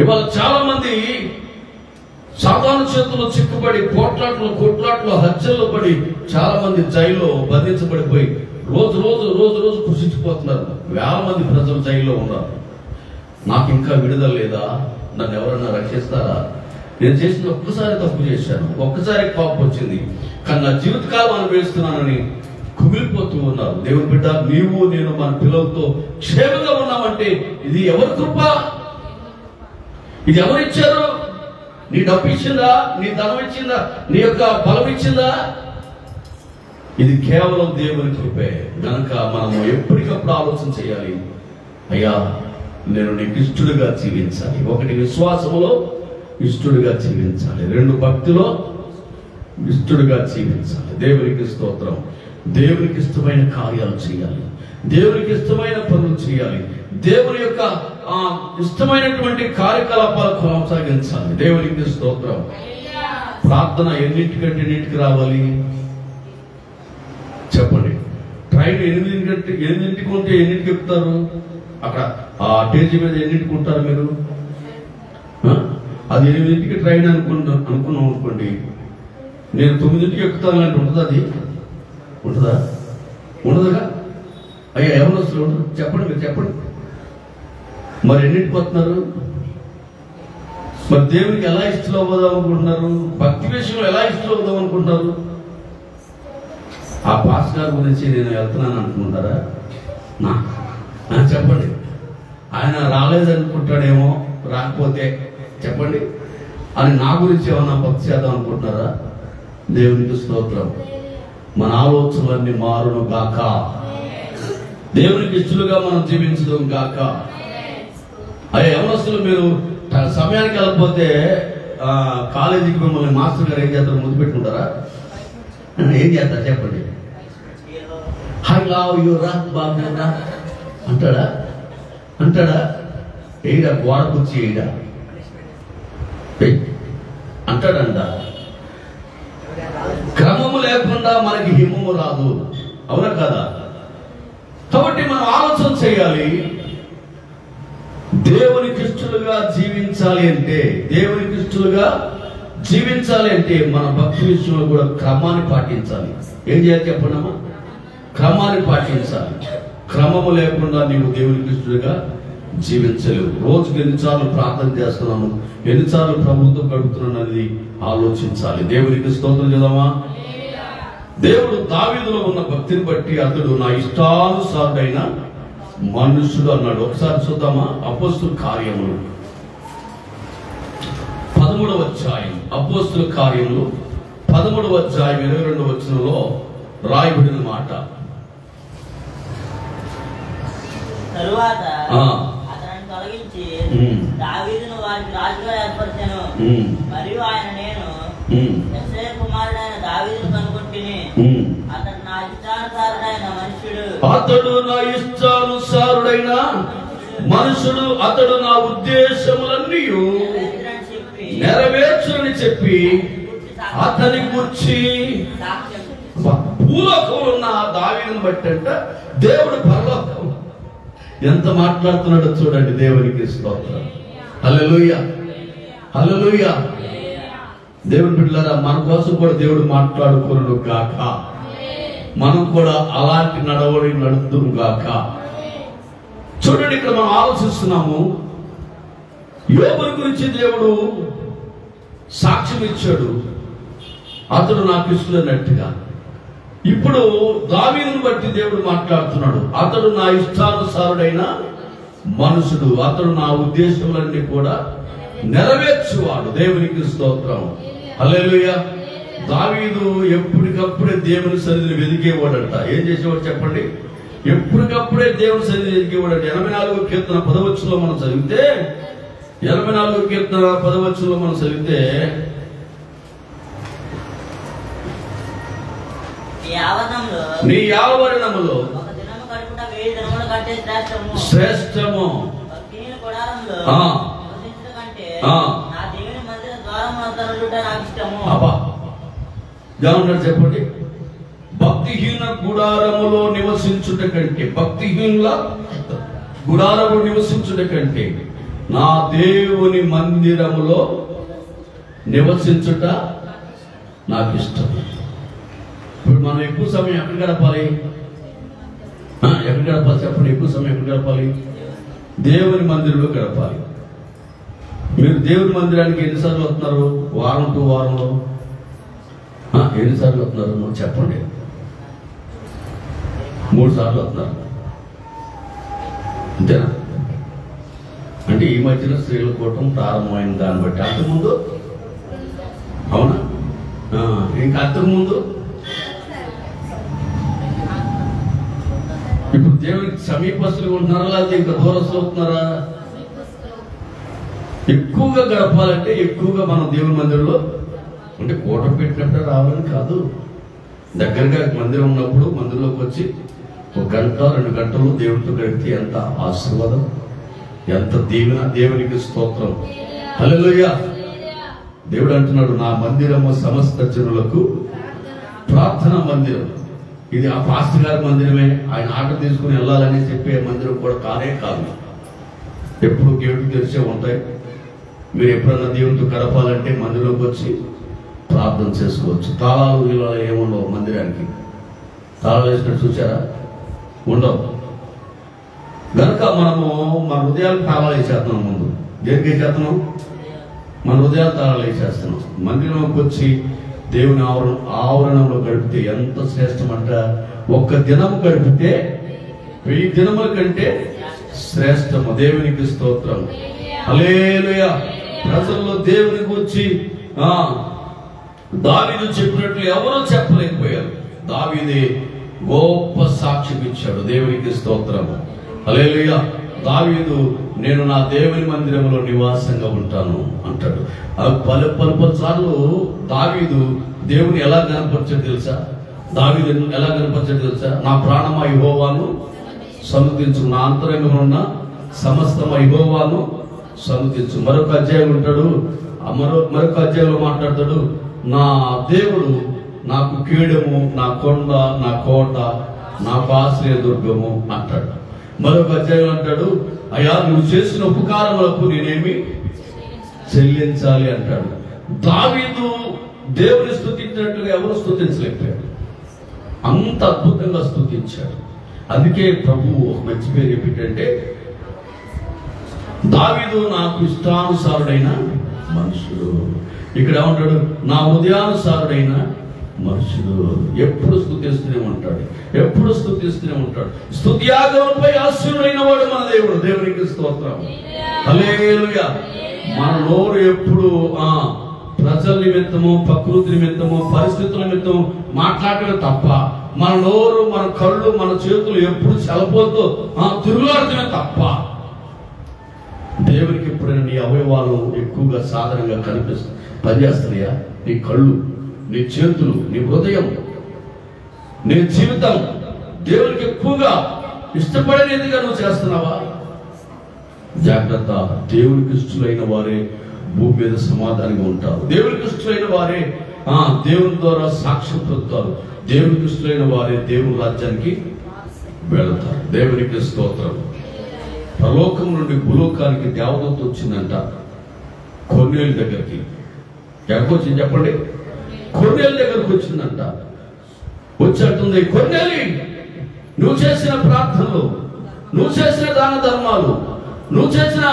ఇవాళ చాలా మంది సాతాను చేతుల్లో చిక్కుబడి కొట్లాట్లు హత్యల్లో పడి చాలా మంది జైల్లో బంధించబడిపోయి రోజు కృషించిపోతున్నారు. వేల మంది ప్రజలు జైల్లో ఉన్నారు. నాకు ఇంకా విడుదల లేదా? నన్ను ఎవరన్నా రక్షిస్తారా? నేను చేసిన ఒక్కసారి తప్పు చేశాను, ఒక్కసారి కోపం వచ్చింది, కానీ నా జీవితకాలం అనుభవిస్తున్నానని కుమిలిపోతూ ఉన్నారు. దేవుని బిడ్డ, నీవు నేను మన పిల్లలతో క్షేమంగా ఉన్నామంటే ఇది ఎవరి కృప? ఇది ఎవరిచ్చారు? నీ డబ్బు ఇచ్చిందా? నీ ధనం ఇచ్చిందా? నీ యొక్క బలం ఇచ్చిందా? ఇది కేవలం దేవుని కృపే. గనక మనము ఎప్పటికప్పుడు ఆలోచన చేయాలి, అయ్యా నేను నీకు ఇష్టడుగా జీవించాలి. ఒకటి విశ్వాసములో ఇష్టడుగా జీవించాలి, రెండు భక్తిలో ఇష్టడుగా జీవించాలి. దేవునికి స్తోత్రం. దేవునికి ఇష్టమైన కార్యాలు చేయాలి, దేవునికి ఇష్టమైన పనులు చేయాలి, దేవుని యొక్క ఇష్టమైనటువంటి కార్యకలాపాలు కొనసాగించాలి. దేవునికి స్తోత్రం. ప్రార్థన ఎన్నింటికి రావాలి చెప్పండి? ట్రైన్ 8 ఉంటే ఎన్నింటికి ఎక్కుతారు? అక్కడ ఆ స్టేజ్ మీద ఎన్నింటికి ఉంటారు మీరు? అది 8 ట్రైన్ అనుకున్నాం అనుకోండి, నేను 9 ఎక్కుతాను అంటే ఉంటుందా? అది ఉంటుందా? ఉండదుగా. అయ్యా ఎవరు వస్తారు? చెప్పండి, మీరు చెప్పండి. మరి ఎన్నింటికి వస్తున్నారు? మరి దేవునికి ఎలా ఇష్టం అవ్వదాం అనుకుంటున్నారు? భక్తి విషయంలో ఎలా ఇష్టం అవుదాం అనుకుంటున్నారు? ఆ పాస్ గారి గురించి నేను వెళ్తున్నాను అనుకుంటారా? చెప్పండి. ఆయన రాలేదనుకుంటాడేమో, రాకపోతే చెప్పండి అని నా గురించి ఏమన్నా భక్తి చేద్దాం అనుకుంటున్నారా? దేవునికి స్తోత్రం. మన ఆలోచనలన్నీ మారును గాక, దేవునికి ఇష్టలుగా మనం జీవించడం గాక. అయ్యా యవనస్తులు, మీరు సమయానికి వెళ్ళకపోతే కాలేజీకి మిమ్మల్ని మాస్టర్ గారు ఏం చేస్తారు? ముందు పెట్టుకుంటారా? ఏం చేస్తారు చెప్పండి? హై లవ్ యూ రా బాబు అంటాడా? ఏడా గోడ కూర్చి ఏడా అంటాడంట. క్రమము లేకుండా మనకి హిమము రాదు, అవునా కదా? కాబట్టి మనం ఆలోచన చేయాలి. దేవునికి ఇష్టలుగా జీవించాలి అంటే మన భక్తి విషయంలో కూడా క్రమాన్ని పాటించాలి. ఏం చేయాలి చెప్పండమ్మా? క్రమాన్ని పాటించాలి. క్రమము లేకుండా నీవు దేవునికి ఇష్టలుగా జీవించలేవు. రోజుకి ఎన్నిసార్లు ప్రార్థన చేస్తున్నాను, ఎన్నిసార్లు ప్రభుత్వం గడుపుతున్నాను అనేది ఆలోచించాలి. దేవునికి స్తోత్రం చేద్దామా? దేవుడు దావీదులో ఉన్న భక్తిని బట్టి అతడు నా ఇష్టానుసారుడైన మనుషుడు అన్నాడు. ఒకసారి చూద్దామా? అపోస్తుల కార్యములు 13వ అధ్యాయం. అపోస్తుల కార్యములు 13వ అధ్యాయం 22వ వచనంలో రాయబడిన మాట. తరువాత అతనిని తొలగించి దావీదును వారికి రాజుగా ఏర్పరిచాను. మరియు ఆయన నేను యెషయా కుమారుడైన దావీదును కనుగొంటిని. అతడు నా ఇష్టానుసారుడైన మనుషుడు, అతడు నా ఉద్దేశములన్నీ నెరవేర్చునని చెప్పి అతని గురించి భూలోకంలో ఉన్న దావీదును బట్టి అంట దేవుడు పరలోకం ఎంత మాట్లాడుతున్నాడో చూడండి. దేవునికి స్తోత్రం. హల్లెలూయా, హల్లెలూయా. దేవుని బిడ్డలారా, మన కోసం కూడా దేవుడు మాట్లాడుకోను గాక. మనం కూడా అలాంటి నడవడి నడుద్దును గాక. చూడండి, ఇక్కడ మనం ఆలోచిస్తున్నాము. యోబుని గురించి దేవుడు సాక్ష్యం ఇచ్చాడు, అతడు నాకు ఇష్టమైనట్టుగా. ఇప్పుడు దావీదును బట్టి దేవుడు మాట్లాడుతున్నాడు. అతడు నా ఇష్టానుసారుడైన మనుషుడు, అతడు నా ఉద్దేశములన్నీ కూడా నెరవేర్చువాడు. దేవునికి స్తోత్రం. హల్లెలూయా. దావీదు ఎప్పటికప్పుడే దేవుని సన్నిధిని వెదికేవాడట. ఏం చేసేవాడు చెప్పండి? ఎప్పటికప్పుడే దేవుని సన్నిధిని వెదికేవాడట. 84 కీర్తన 10వ వచనంలో మనం చదివితే 84 కీర్తన 10వ వచనంలో మనం చదివితే నీ యావరణములో శ్రేష్టము. ఏమన్నాడు చెప్పండి? భక్తిహీన గుడారములో నివసించుట కంటే, భక్తిహీనుల గుడారము నివసించుట కంటే నా దేవుని మందిరములో నివసించుట నాకు ఇష్టం. ఇప్పుడు మనం ఎక్కువ సమయం ఎక్కడ గడపాలి? ఎక్కడ గడపాలి చెప్పండి? ఎక్కువ సమయం ఎక్కడ గడపాలి? దేవుని మందిరంలో గడపాలి. మీరు దేవుని మందిరానికి ఎన్నిసార్లు వస్తున్నారు? వారం 2 వారంలో ఎన్నిసార్లు వస్తున్నారు చెప్పండి? 3 సార్లు వస్తున్నారు అంతేనా? అంటే ఈ మధ్యన స్త్రీల కూటం ప్రారంభమైన దాన్ని బట్టి. అంతకుముందు అవునా? ఇంకా అంతకుముందు ఇప్పుడు దేవునికి సమీపస్తులుగా ఉంటున్నారా లేకపోతే ఇంకా దూరస్తులు అవుతున్నారా? ఎక్కువగా గడపాలంటే ఎక్కువగా మనం దేవుని మందిరంలో అంటే కూటం పెట్టినప్పుడే రావాలని కాదు. దగ్గరగా మందిరం ఉన్నప్పుడు మందిరంలోకి వచ్చి 1 గంట 2 గంటలు దేవునితో గడిపితే ఎంత ఆశీర్వాదం, ఎంత దీవెన. దేవునికి స్తోత్రం. హల్లెలూయా. దేవుడు అంటున్నాడు, నా మందిరము సమస్త జనులకు ప్రార్థనా మందిరం. ఇది ఆ పాస్టర్ గారి మందిరమే, ఆయన ఆర్డర్ తీసుకుని వెళ్ళాలని చెప్పే మందిరం కూడా కానే కాదు. ఎప్పుడు గేట్లు తెరిచే ఉంటాయి. మీరు ఎప్పుడన్నా దేవునితో గడపాలంటే మందిరంలోకి వచ్చి ప్రార్థన చేసుకోవచ్చు. తాళాలు ఇలా ఏముండవు మందిరానికి. తాళాలు వేసినట్టు చూసారా? ఉండవు. కనుక మనము మన హృదయాలకు తాళాలు వేసేస్తున్నాం. ముందు దేనికి వేసేస్తున్నాం? మన హృదయాలు తాళాలు వేసేస్తున్నాం. మందిరంలోకి వచ్చి దేవుని ఆవరణంలో గడిపితే ఎంత శ్రేష్టం అంట. 1 దినము గడిపితే 1000 దినముల కంటే శ్రేష్టము. దేవునికి స్తోత్రం. హల్లెలూయా. ప్రజల్లో దేవుని గురించి దావీదు చెప్పినట్లు ఎవరూ చెప్పలేకపోయారు. దావీదే గొప్ప సాక్ష్యం ఇచ్చాడు. దేవునికి స్తోత్రం. హల్లెలూయా. దావీదు నేను నా దేవుని మందిరంలో నివాసంగా ఉంటాను అంటాడు. పలు సార్లు దావీదు దేవుని ఎలా కనపరిచాడు తెలుసా? దావీదు ఎలా కనపరిచాడు తెలుసా? నా ప్రాణమా యెహోవాను సన్నుతించు, నా అంతరంగంలో ఉన్న సమస్తమ యెహోవాను సన్నుతించు. మరొక అధ్యాయం ఉంటాడు, మరొక అధ్యాయంలో మాట్లాడతాడు, నా దేవుడు నాకు కీడము, నా కొండ, నా కోట, నాకు ఆశ్రయ దుర్గము అంటాడు. మరొక అధ్యాయం అంటాడు, అయ్యా నువ్వు చేసిన ఉపకారములకు నేనేమి చెల్లించాలి అంటాడు. దావీదు దేవుని స్తుతించినట్లుగా ఎవరు స్తుతించలేకపోయాడు. అంత అద్భుతంగా స్తుతించాడు. అందుకే ప్రభువు ఒక మంచి పేరు ఏమిటంటే, దావీదు నాకు ఇష్టానుసారుడైన మనుషుడు. ఇక్కడ ఏమంటాడు? నా హృదయానుసారుడైన మనుషుడు. ఎప్పుడు స్తుతిస్తూనే ఉంటాడు, ఎప్పుడు స్తుతిస్తూనే ఉంటాడు. స్తుతియాగంపై ఆశీనుడైన వాడు మన దేవుడు. దేవునికి స్తోత్రం. హల్లెలూయా. మన నోరు ఎప్పుడు ప్రజల నిమిత్తము, ప్రకృతి నిమిత్తము, పరిస్థితుల నిమిత్తము మాట్లాడటమే తప్ప, మన నోరు, మన కళ్ళు, మన చేతులు ఎప్పుడు చలపోతూ తిరుగులాడుతూనే తప్ప, దేవునికి ఎప్పుడైనా నీ అవయవాలు ఎక్కువగా సాధారణంగా పనిచేస్తున్నాయా? నీ కళ్ళు, నీ చేతులు, నీ హృదయం, నీ జీవితం దేవునికి ఎక్కువగా ఇష్టపడేదిగా నువ్వు చేస్తున్నావా? జాగ్రత్త. దేవునికి ఇష్టలైన వారే భూమి మీద సమాధానంగా ఉంటారు. దేవునికి ఇష్టలైన వారే దేవుని ద్వారా సాక్ష్యం పొందుతారు. దేవునికి ఇష్టలైన వారే దేవుని రాజ్యానికి వెళతారు. దేవునికి స్తోత్రం. పరలోకం నుండి భూలోకానికి దేవదూత వచ్చిందంట కొర్నేలు దగ్గరికి. ఎక్కడికి వచ్చింది చెప్పండి? కొర్నేలు దగ్గరకు వచ్చిందంట. వచ్చేస్తుంది, కొర్నేలి నువ్వు చేసిన ప్రార్థనలు, నువ్వు చేసిన దాన ధర్మాలు, నువ్వు చేసిన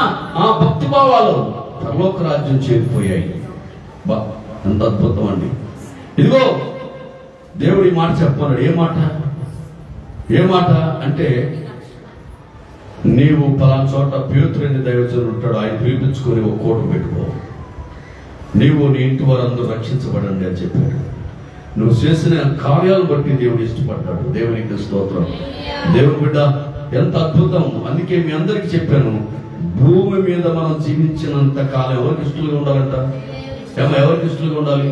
భక్తి భావాలు పరలోక రాజ్యం చేరిపోయాయి. ఎంత అద్భుతం అండి. ఇదిగో దేవుడు ఈ మాట చెప్పన్నాడు. ఏ మాట అంటే, నీవు పలానా చోట పేతురుని దైవజనుడు ఉంటాడు, ఆయన పిలిపించుకొని ఒక కోట పెట్టుకో, నీవు నీ ఇంటి వారందరూ రక్షించబడండి అని చెప్పాడు. నువ్వు చేసిన కార్యాలను బట్టి దేవుడు ఇష్టపడ్డాడు. దేవునికి స్తోత్రం. దేవుని బిడ్డ ఎంత అద్భుతం. అందుకే మీ అందరికి చెప్పాను, భూమి మీద మనం జీవించినంత కాలం ఎవరికి ఇష్టలుగా ఉండాలంట? ఎవరికి ఇష్టలుగా ఉండాలి?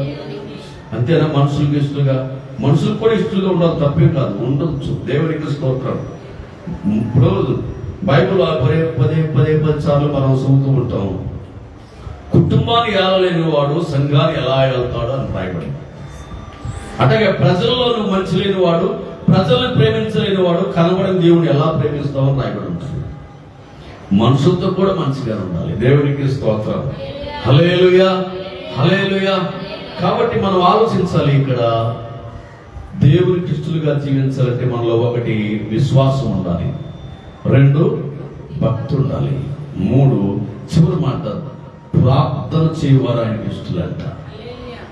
అంతేనా? మనుషులకు ఇష్టలుగా, మనుషులకు కూడా ఇష్టలుగా ఉండాలి, తప్పేం కాదు, ఉండొచ్చు. దేవునికి స్తోత్రం. రోజు బైబిల్ పదే సార్లు మనం చదువుతూ ఉంటాం. కుటుంబాన్ని ఏలలేని వాడు సంఘాన్ని ఎలా ఏళ్తాడు అని రాయబడి. అట్లాగే ప్రజల్లో నువ్వు మంచి లేని వాడు, ప్రజల్ని ప్రేమించలేని వాడు కనబడిన దేవుని ఎలా ప్రేమిస్తావని రాయబడి ఉంటుంది. మనుషులతో కూడా మంచిగా ఉండాలి. దేవునికి స్తోత్రం. హల్లెలూయా, హల్లెలూయా. కాబట్టి మనం ఆలోచించాలి, ఇక్కడ దేవునికి ఇష్టలుగా జీవించాలంటే మనలో ఒకటి విశ్వాసం ఉండాలి, 2 భక్తి ఉండాలి, 3 చివరి మాట ప్రార్థన చేయవారు ఆయనకి ఇష్టలంట.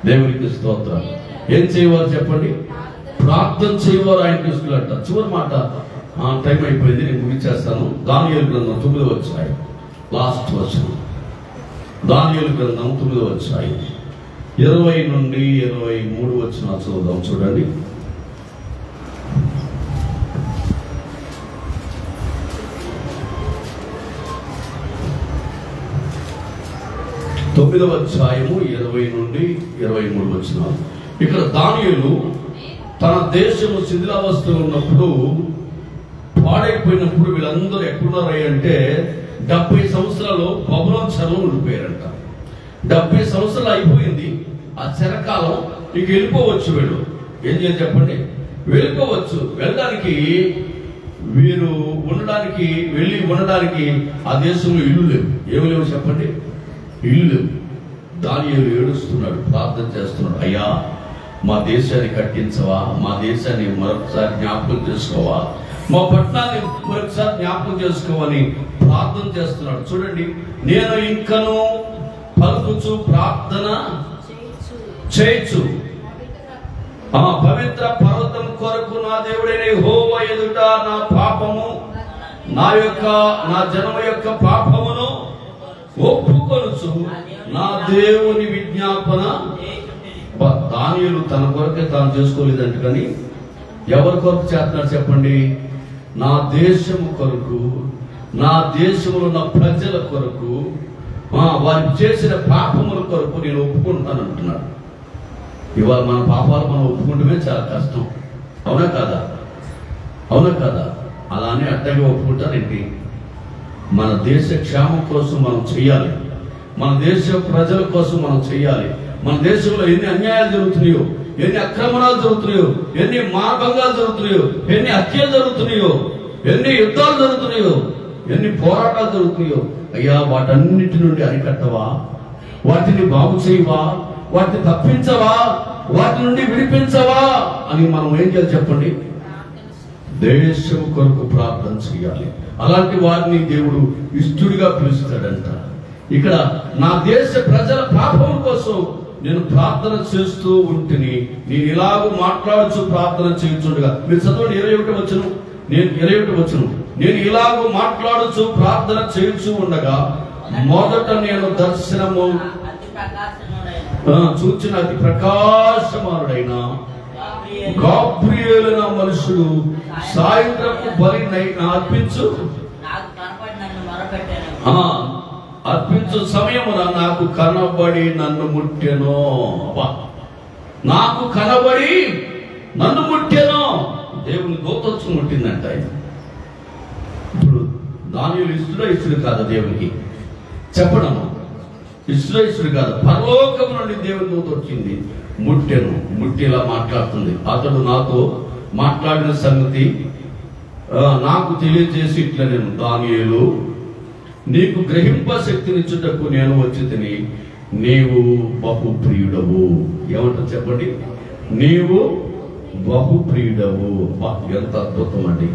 దేవునికి స్తోత్రం. ఏం చేయవారు చెప్పండి? ప్రార్థన చేయవారు ఆయనకి ఇష్టలంట. చివరి మాట, టైం అయిపోయింది, నేను ముగించేస్తాను. దానియేలు గ్రంథం 9వ అధ్యాయం లాస్ట్ వచనం. దానియేలు గ్రంథం 9వ అధ్యాయం 20 నుండి 23 వచనాలు చదువుదాం. చూడండి. తొమ్మిదవ అధ్యాయము 20 నుండి 23 వచనాలు. ఇక్కడ దానియేలు తన దేశము శిథిలావస్థలో ఉన్నప్పుడు, పాడైపోయినప్పుడు వీళ్ళందరూ ఎక్కడున్నారయ్య అంటే 70 సంవత్సరాలు బబులోను చెరలో ఉండిపోయారంట. 70 సంవత్సరాలు అయిపోయింది ఆ చెరకాలం. ఇక వెళ్ళిపోవచ్చు. వీళ్ళు ఏం చేయాలి చెప్పండి? వెళ్ళిపోవచ్చు. వెళ్ళడానికి వీరు ఉండడానికి ఆ దేశంలో ఇల్లు లేవు. ఏమి లేవు చెప్పండి? ఇల్లు లేవు. దానియేలు ఏడుస్తున్నాడు, ప్రార్థన చేస్తున్నాడు. అయ్యా, మా దేశాన్ని కట్టించవా, మా దేశాన్ని మరొకసారి జ్ఞాపకం చేసుకోవా, మా పట్టణాన్ని మరొకసారి జ్ఞాపకం చేసుకోవని ప్రార్థన చేస్తున్నాడు. చూడండి, నేను ఇంకను పలుకుచు ప్రార్థన చేయొచ్చు పవిత్ర పర్వతం కొరకు నా దేవుడైన యెహోవా ఎదుట నా పాపము, నా జనమ యొక్క పాపమును ఒప్పుకొనుచు నా దేవుని విజ్ఞాపన. దానియేలు తన కొరకే తాను చేసుకోలేదంట, కానీ ఎవరి కొరకు చేస్తున్నాడు చెప్పండి? నా దేశము కొరకు, నా దేశంలో ఉన్న ప్రజల కొరకు, వారు చేసిన పాపముల కొరకు నేను ఒప్పుకుంటాను అంటున్నాడు. ఇవాళ మన పాపాలు మనం ఒప్పుకుంటమే చాలా కష్టం. అవునా కాదా? అవునా కాదా? అలానే అడ్డగా ఒప్పుకుంటారేంటి? మన దేశ క్షేమం కోసం మనం చెయ్యాలి, మన దేశ ప్రజల కోసం మనం చెయ్యాలి. మన దేశంలో ఎన్ని అన్యాయాలు జరుగుతున్నాయో, ఎన్ని అక్రమణాలు జరుగుతున్నాయో, ఎన్ని మానభంగాలు జరుగుతున్నాయో, ఎన్ని హత్యలు జరుగుతున్నాయో, ఎన్ని యుద్ధాలు జరుగుతున్నాయో, ఎన్ని పోరాటాలు జరుగుతున్నాయో, అయ్యా వాటన్నిటి నుండి అరికట్టవా, వాటిని బాగు చేయవా, వాటిని తప్పించవా, వాటి నుండి విడిపించవా అని మనం ఏం చేయాలి చెప్పండి? దేశం కొరకు ప్రార్థన చేయాలి. అలాంటి వారిని దేవుడు ఇష్టుడిగా పిలుస్తాడంట. ఇక్కడ నా దేశ ప్రజల పాపం కోసం నేను ప్రార్థన చేస్తూ ఉంటిని, నేను ఇలాగూ మాట్లాడుచు ప్రార్థన చేయించుండగా. మీరు చదవండి 21వ వచనం. నేను ఇలాగూ మాట్లాడుచు ప్రార్థన చేయించు ఉండగా మొదట నేను దర్శనము చూచిన అతి ప్రకాశమానుడైన గాబ్రియేలు అనే మనుషుడు సాయంత్రపు బలి అర్పించు సమయమున నాకు కనబడి నన్ను ముట్టెను. నాకు కనబడి నన్ను ముట్టెను. దేవుని దూత వచ్చి ముట్టిందంట. ఇప్పుడు దానియేలు ఇష్టుడు కాదు దేవునికి చెప్పడం, ఇష్టుడు కాదు. పరలోకం నుండి దేవుని దూత వచ్చింది, ముట్టెను. ముట్టి ఇలా మాట్లాడుతుంది. అతడు నాతో మాట్లాడిన సంగతి నాకు తెలియజేసి ఇట్లా, నేను దానియేలు నీకు గ్రహింప శక్తినిచ్చుటకు నేను వచ్చి తిని, నీవు బహుప్రియుడవు. ఏమంటారు చెప్పండి? నీవు బహుప్రియుడవు. ఎంత అద్భుతం అండి,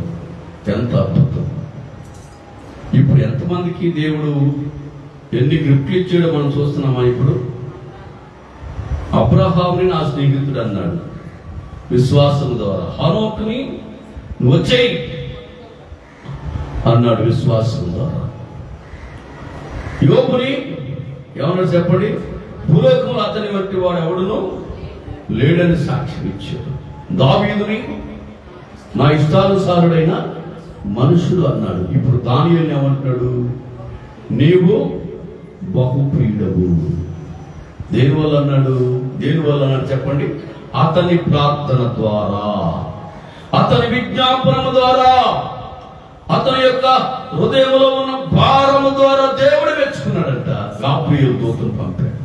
ఎంత అద్భుతం. ఇప్పుడు ఎంతమందికి దేవుడు ఎన్ని గిఫ్ట్లు ఇచ్చాడో మనం చూస్తున్నామా? ఇప్పుడు అబ్రహాముని నా స్నేహితుడు అన్నాడు. విశ్వాసం ద్వారా. హనోకుని నువ్వు వచ్చేయి అన్నాడు విశ్వాసం ద్వారా. యోబుని ఏమన్నాడు చెప్పండి? భూలోకంలో అతని వంటి వాడు ఎవడునో లేడని సాక్ష్యం ఇచ్చాడు. దావీదుని నా ఇష్టానుసారుడైన మనుషులు అన్నాడు. ఇప్పుడు దానియేలుని ఏమంటున్నాడు? నీవు బహుప్రియుడవు. దేనివల్ల అన్నాడు? దేనివల్ల అన్నాడు చెప్పండి? అతని ప్రార్థన ద్వారా, అతని విజ్ఞాపనము ద్వారా, అతని యొక్క హృదయంలో ఉన్న భారము ద్వారా దేవుడు మెచ్చుకున్నాడంట. గాబ్రియేలు దూతను పంపాడు.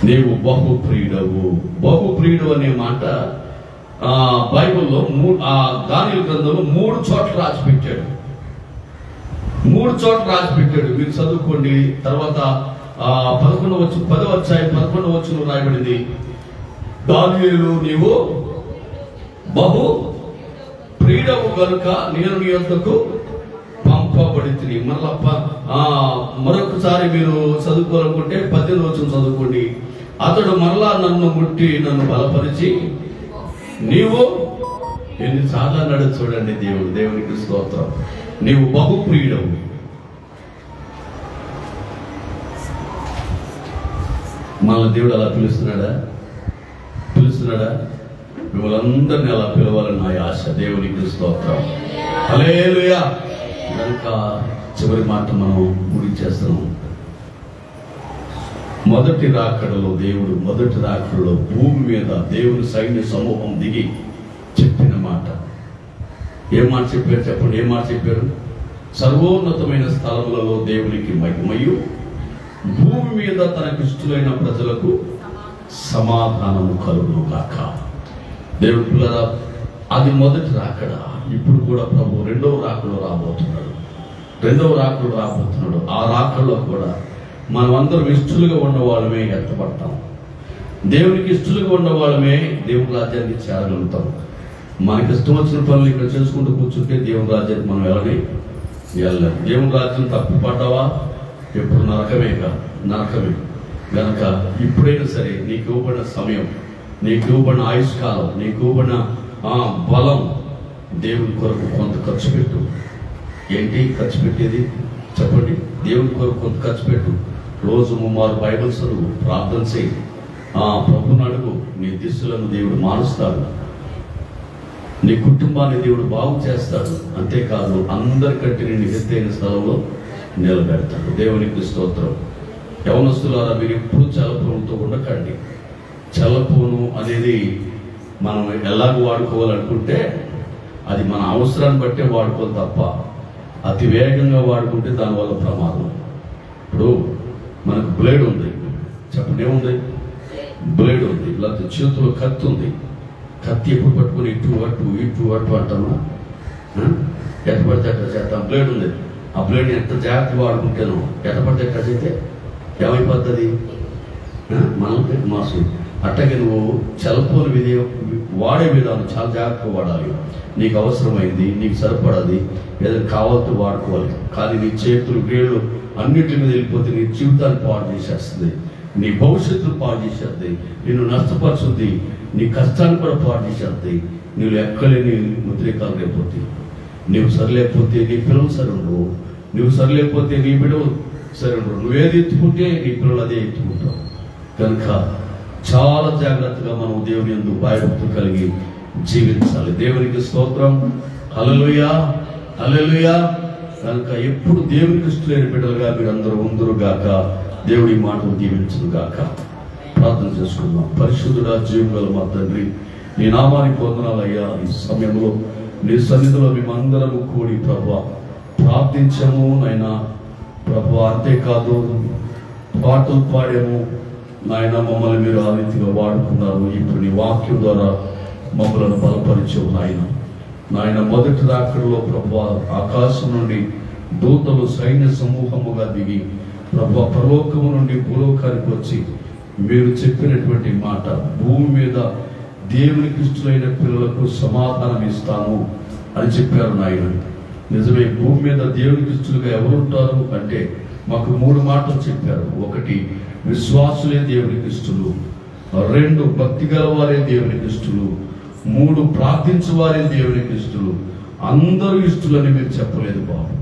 నీవు బహుప్రియుడవు. బహుప్రియుడు అనే మాట బైబిల్లో దానియేలు గ్రంథంలో 3 చోట్ల రాసి పెట్టాడు. 3 చోట్ల రాసి పెట్టాడు. మీరు చదువుకోండి. తర్వాత 10వ అధ్యాయం రాయబడింది, దానియేలు నీవు బహు ప్రియుడవు గనుక నేను నీ యొద్దకు పంపబడితిని. మరొకసారి మీరు చదువుకోవాలనుకుంటే 18వ వచనం చదువుకోండి. అతడు మరలా నన్ను ముట్టి నన్ను బలపరిచి నీవు ఎన్నిసార్లు అన్నాడు చూడండి. దేవునికి స్తోత్రం. నీవు బహుప్రియుడవు. మన దేవుడు అలా పిలుస్తున్నాడా? మిమ్మల్ని అందరినీ అలా పిలవాలని నా ఆశ. దేవునికి స్తోత్రం. హల్లెలూయా. కనుక చివరి మాట మనం ముగించేస్తున్నాం. మొదటి రాకడలో భూమి మీద దేవుని సైన్య సమూహం దిగి చెప్పిన మాట. ఏం మాట చెప్పారు చెప్పండి? ఏం మాట చెప్పారు? సర్వోన్నతమైన స్థలములలో దేవునికి మహిమయు, భూమి మీద తనకిష్టులైన ప్రజలకు సమాధానము కలుగును గాక. దేవుని పిల్లరా, అది మొదటి రాకడ. ఇప్పుడు కూడా ప్రభు రెండవ రాకడలో రాబోతున్నాడు. ఆ రాకడలో కూడా మనమందరం ఇష్టలుగా ఉన్న వాళ్ళమే ఎత్తపడతాం. దేవునికి ఇష్టలుగా ఉన్న వాళ్ళమే దేవుని రాజ్యానికి చేరగలుగుతాం. మనకి ఇష్టం వచ్చిన పనులు ఇక్కడ చేసుకుంటూ కూర్చుంటే దేవుని రాజ్యానికి మనం వెళ్ళలేం. దేవుని రాజ్యం తప్పిపడ్డావా ఎప్పుడు నరకమే గనక ఇప్పుడైనా సరే నీకు ఇవ్వబడిన సమయం, నీకు ఇవ్వబడిన ఆయుష్కాలం, నీకు ఇవ్వబడిన బలం దేవుని కొరకు కొంత ఖర్చు పెట్టు. ఏంటి ఖర్చు పెట్టేది చెప్పండి? దేవుని కొరకు కొంత ఖర్చు పెట్టు. రోజు 3 బైబిల్ చదువు, ప్రార్థన చేయి, ప్రభుని అడుగు. నీ దిశలను దేవుడు మారుస్తాడు. నీ కుటుంబాన్ని దేవుడు బాగు చేస్తాడు. అంతేకాదు అందరికంటే నేను ఎత్తైన స్థలంలో నిలబెడతాడు. దేవునికి స్తోత్రం. యవనస్తులారా, మీరు ఎప్పుడు చల్లపూనుతో ఉండకండి. చల్లపూను అనేది మనం ఎలాగ వాడుకోవాలనుకుంటే అది మన అవసరాన్ని బట్టే వాడుకోవాలి తప్ప అతి వేగంగా వాడుకుంటే దానివల్ల ప్రమాదం. ఇప్పుడు మనకు బ్లేడ్ ఉంది చెప్పండి. ఏముంది? బ్లేడ్ ఉంది. లేకపోతే చేతిలో కత్తి ఉంది. కత్తి ఎప్పుడు పట్టుకుని ఇటు అటు అంటామా? ఎట్ట పడితే అట్లా చేస్తాం. బ్లేడ్ ఉంది. ఆ బ్లేడ్ ఎంత జాగ్రత్తగా వాడుకుంటాను, ఎట్ట పడితే అట్లా చేస్తే ఏమైపోతుంది? మనకి మాసు. అట్టగే నువ్వు సెల్ఫోన్ వాడే విధానం చాలా జాగ్రత్తగా వాడాలి. నీకు అవసరమైంది, నీకు సరిపడది, ఏదైనా కావాలంటే వాడుకోవాలి. కానీ నీ చేతులు వేళ్ళు అన్నిటి మీద వెళ్ళిపోతే నీ జీవితాన్ని పాడు చేసేస్తుంది, నీ భవిష్యత్తును పాడు చేసేస్తుంది, నిన్ను నష్టపరుస్తుంది, నీ కష్టాన్ని కూడా పాడు చేసేస్తుంది. నువ్వు ఎక్కలేని ఉద్రేకాలు లేకపోతే, నువ్వు సరిలేకపోతే నీ పిల్లలు సరి ఉండవు, నువ్వు సరిలేకపోతే నీ బిడ్డలు సరి ఉండవు. నువ్వేది ఎత్తుకుంటే నీ పిల్లలు అదే ఎత్తుకుంటావు. కనుక చాలా జాగ్రత్తగా మనం దేవుని యందు భయభక్తులు కలిగి జీవించాలి. దేవునికి స్తోత్రం. హల్లెలూయా, హల్లెలూయా. కనుక ఎప్పుడు దేవునికి ఇష్టమైన బిడ్డలుగా మీరందరూ ఉందరు గాక. దేవుడి మాటలు దీవించును గాక. ప్రార్థన చేసుకుందాం. పరిశుద్ధుడా, జీవగల మా తండ్రి, నీ నామానికి వందనాలయ్యా. ఈ సమయంలో నీ సన్నిధిలో మేమందరము కూడి ప్రభువా ప్రార్థించము నాయనా. ప్రభువా అంతేకాదు పాటలు పాడాము నాయన. మమ్మల్ని మీరు ఆ రీతిగా వాడుకున్నారు. ఇప్పుడు నీ వాక్యం ద్వారా మమ్మలను బలపరిచవు నాయన. మొదటి రాకడలో ప్రభువా ఆకాశం నుండి దూతలు సైన్య సమూహముగా దిగి ప్రభువా పరలోకము నుండి భూలోకానికి వచ్చి మీరు చెప్పినటువంటి మాట, భూమి మీద దేవునికి ఇష్టమైన పిల్లలకు సమాధానం ఇస్తాము అని చెప్పారు నాయన. నిజమే, భూమి మీద దేవునికి ఇష్టలుగా ఎవరుంటారు అంటే మాకు 3 మాటలు చెప్పారు. ఒకటి, విశ్వాసులే దేవునికి ఇష్టలు. 2 భక్తి గల వారే దేవునికి ఇష్టలు, 3 ప్రార్థించు వారే దేవునికి ఇష్టలు. అందరూ ఇష్టలని మీరు చెప్పలేదు బాబు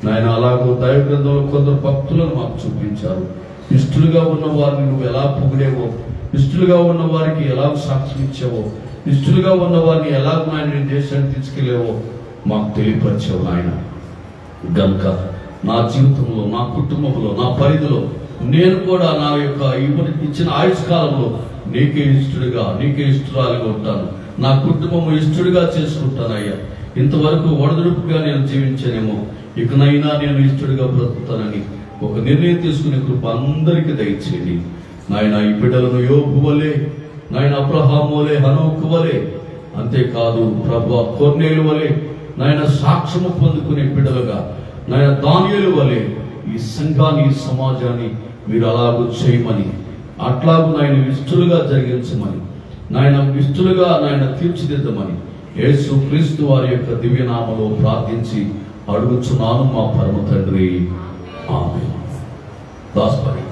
నాయన. అలాగో దైవ గ్రంథంలో కొందరు భక్తులను మాకు చూపించారు. ఇష్టలుగా ఉన్న వారిని నువ్వు ఎలా పొగిడేవో, ఇష్టలుగా ఉన్న వారికి ఎలా సాక్ష్యం ఇచ్చావో, ఇష్టలుగా ఉన్న వారిని ఎలా నాయన దేశాన్ని తీసుకెళ్ళావో మాకు తెలియపరిచావు నాయన. గనుక నా జీవితంలో, నా కుటుంబంలో, నా పరిధిలో నేను కూడా నా యొక్క ఇచ్చిన ఆయుష్కాలంలో నీకే ఇష్టడుగా, నీకే ఇష్టరాలుగా ఉంటాను. నా కుటుంబము ఇష్టడుగా చేసుకుంటానయ్యా. ఇంతవరకు ఒడదుడుపుగా నేను జీవించానేమో, ఇకనైనా నేను ఇష్టడుగా బ్రతుకుతానని ఒక నిర్ణయం తీసుకునే కృప అందరికీ దయచేయండి నాయన. ఈ బిడ్డలను యోబు వలె నాయన, అబ్రహాము వలె, హనోకు వలె, అంతేకాదు ప్రభువా కొర్నేలు వలె నాయన సాక్ష్యము పొందుకునే బిడ్డలుగా నాయన, దానియేలు వలె ఈ సంఘాన్ని, ఈ సమాజాన్ని మీరు అలాగూ చేయమని, అట్లాగూ నాయన ఇష్టలుగా జరిగించమని నాయన, ఇష్టలుగా నాయన తీర్చిదిద్దమని యేసు క్రీస్తు వారి యొక్క దివ్యనామలో ప్రార్థించి అడుగుచున్నాను మా పరమ తండ్రి. ఆమేన్. దాస్పరి